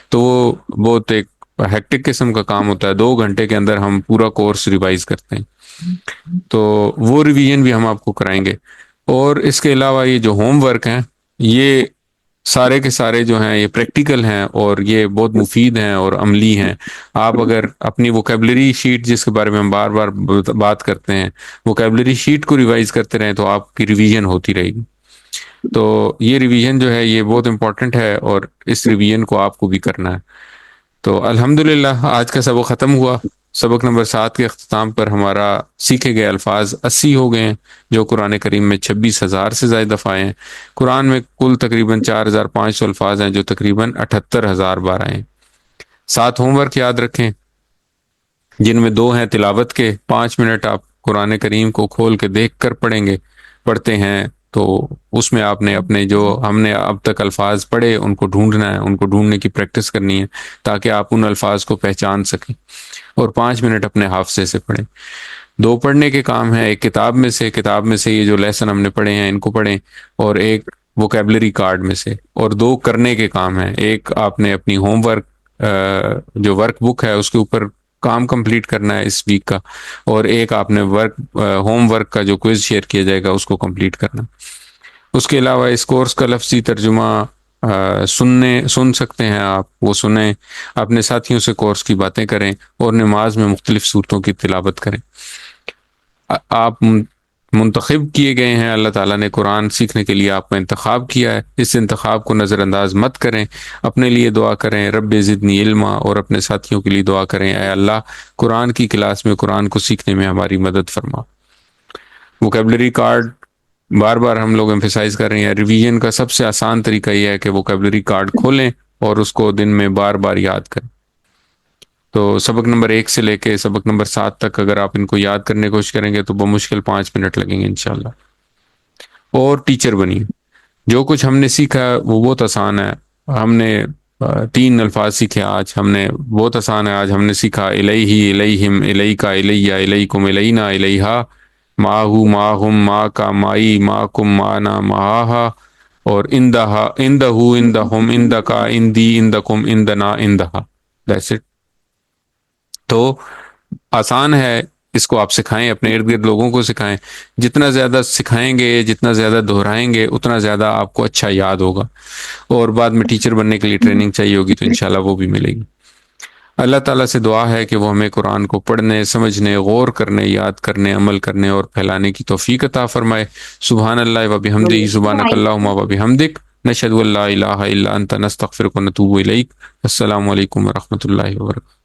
تو وہ بہت ایک ہیکٹک قسم کا کام ہوتا ہے. 2 گھنٹے کے اندر ہم پورا کورس ریوائز کرتے ہیں. تو وہ ریویژن بھی ہم آپ کو کرائیں گے. اور اس کے علاوہ یہ جو ہوم ورک ہیں یہ سارے کے سارے جو ہیں یہ پریکٹیکل ہیں اور یہ بہت مفید ہیں اور عملی ہیں. آپ اگر اپنی ووکیبلری شیٹ، جس کے بارے میں ہم بار بار بات کرتے ہیں، ووکیبلری شیٹ کو ریوائز کرتے رہیں تو آپ کی ریویژن ہوتی رہے گی. تو یہ ریویژن جو ہے یہ بہت امپورٹنٹ ہے اور اس ریویژن کو آپ کو بھی کرنا ہے. تو الحمدللہ آج کا سبق ختم ہوا. سبق نمبر 7 کے اختتام پر ہمارا سیکھے گئے الفاظ 80 ہو گئے ہیں، جو قرآن کریم میں 26,000 سے زائد دفعہ آئے ہیں. قرآن میں کل تقریباً 4,500 الفاظ ہیں جو تقریباً 78,000 بار آئے ہیں. 7 ہوم ورک یاد رکھیں جن میں 2 ہیں تلاوت کے. 5 منٹ آپ قرآن کریم کو کھول کے دیکھ کر پڑھتے ہیں تو اس میں آپ نے اپنے جو ہم نے اب تک الفاظ پڑھے ان کو ڈھونڈنا ہے، ان کو ڈھونڈنے کی پریکٹس کرنی ہے تاکہ آپ ان الفاظ کو پہچان سکیں. اور 5 منٹ اپنے حافظے سے پڑھیں. 2 پڑھنے کے کام ہیں. ایک کتاب میں سے یہ جو لیسن ہم نے پڑھے ہیں ان کو پڑھیں، اور ایک ووکیبلری کارڈ میں سے. اور 2 کرنے کے کام ہیں. ایک آپ نے اپنی ہوم ورک جو ورک بک ہے اس کے اوپر کام کمپلیٹ کرنا ہے اس ویک کا، اور ایک آپ نے ہوم ورک کا جو کوئز شیئر کیا جائے گا اس کو کمپلیٹ کرنا. اس کے علاوہ اس کورس کا لفظی ترجمہ سن سکتے ہیں آپ، وہ سنیں، اپنے ساتھیوں سے کورس کی باتیں کریں اور نماز میں مختلف صورتوں کی تلاوت کریں۔ آپ منتخب کیے گئے ہیں، اللہ تعالیٰ نے قرآن سیکھنے کے لیے آپ کا انتخاب کیا ہے، اس انتخاب کو نظر انداز مت کریں، اپنے لیے دعا کریں رب زدنی علما، اور اپنے ساتھیوں کے لیے دعا کریں اے اللہ قرآن کی کلاس میں قرآن کو سیکھنے میں ہماری مدد فرما۔ ووکیبلری کارڈ بار بار ہم لوگ ایمفیسائز کر رہے ہیں، ریویژن کا سب سے آسان طریقہ یہ ہے کہ ووکیبلری کارڈ کھولیں اور اس کو دن میں بار بار یاد کریں۔ تو سبق نمبر 1 سے لے کے سبق نمبر 7 تک اگر آپ ان کو یاد کرنے کی کوشش کریں گے تو بمشکل 5 منٹ لگیں گے انشاءاللہ۔ اور ٹیچر بنیے، جو کچھ ہم نے سیکھا وہ بہت آسان ہے۔ ہم نے 3 الفاظ سیکھے آج، ہم نے بہت آسان ہے۔ آج ہم نے سیکھا الیہ، الیہم، الیکا، الیہ، الیکم، الینا، الیہا، ماہو، ماہم، ما کا، مائی، ماکم، مانا، مہاہا، اور اندہا، اندہو، اندہم، اندکا، اندی، اندکم، اندنا، اندہا۔ That's it. تو آسان ہے، اس کو آپ سکھائیں، اپنے ارد گرد لوگوں کو سکھائیں۔ جتنا زیادہ سکھائیں گے، جتنا زیادہ دہرائیں گے، اتنا زیادہ آپ کو اچھا یاد ہوگا، اور بعد میں ٹیچر بننے کے لیے ٹریننگ چاہیے ہوگی تو انشاءاللہ وہ بھی ملے گی۔ اللہ تعالیٰ سے دعا ہے کہ وہ ہمیں قرآن کو پڑھنے، سمجھنے، غور کرنے، یاد کرنے، عمل کرنے اور پھیلانے کی توفیق عطا فرمائے۔ سبحان اللہ و بحمدہ، سبحانک اللہم و بحمدک، نشہد ان لا الہ الا انت، نستغفرک و نتوب الیک۔ السلام علیکم ورحمۃ اللہ وبرکاتہ۔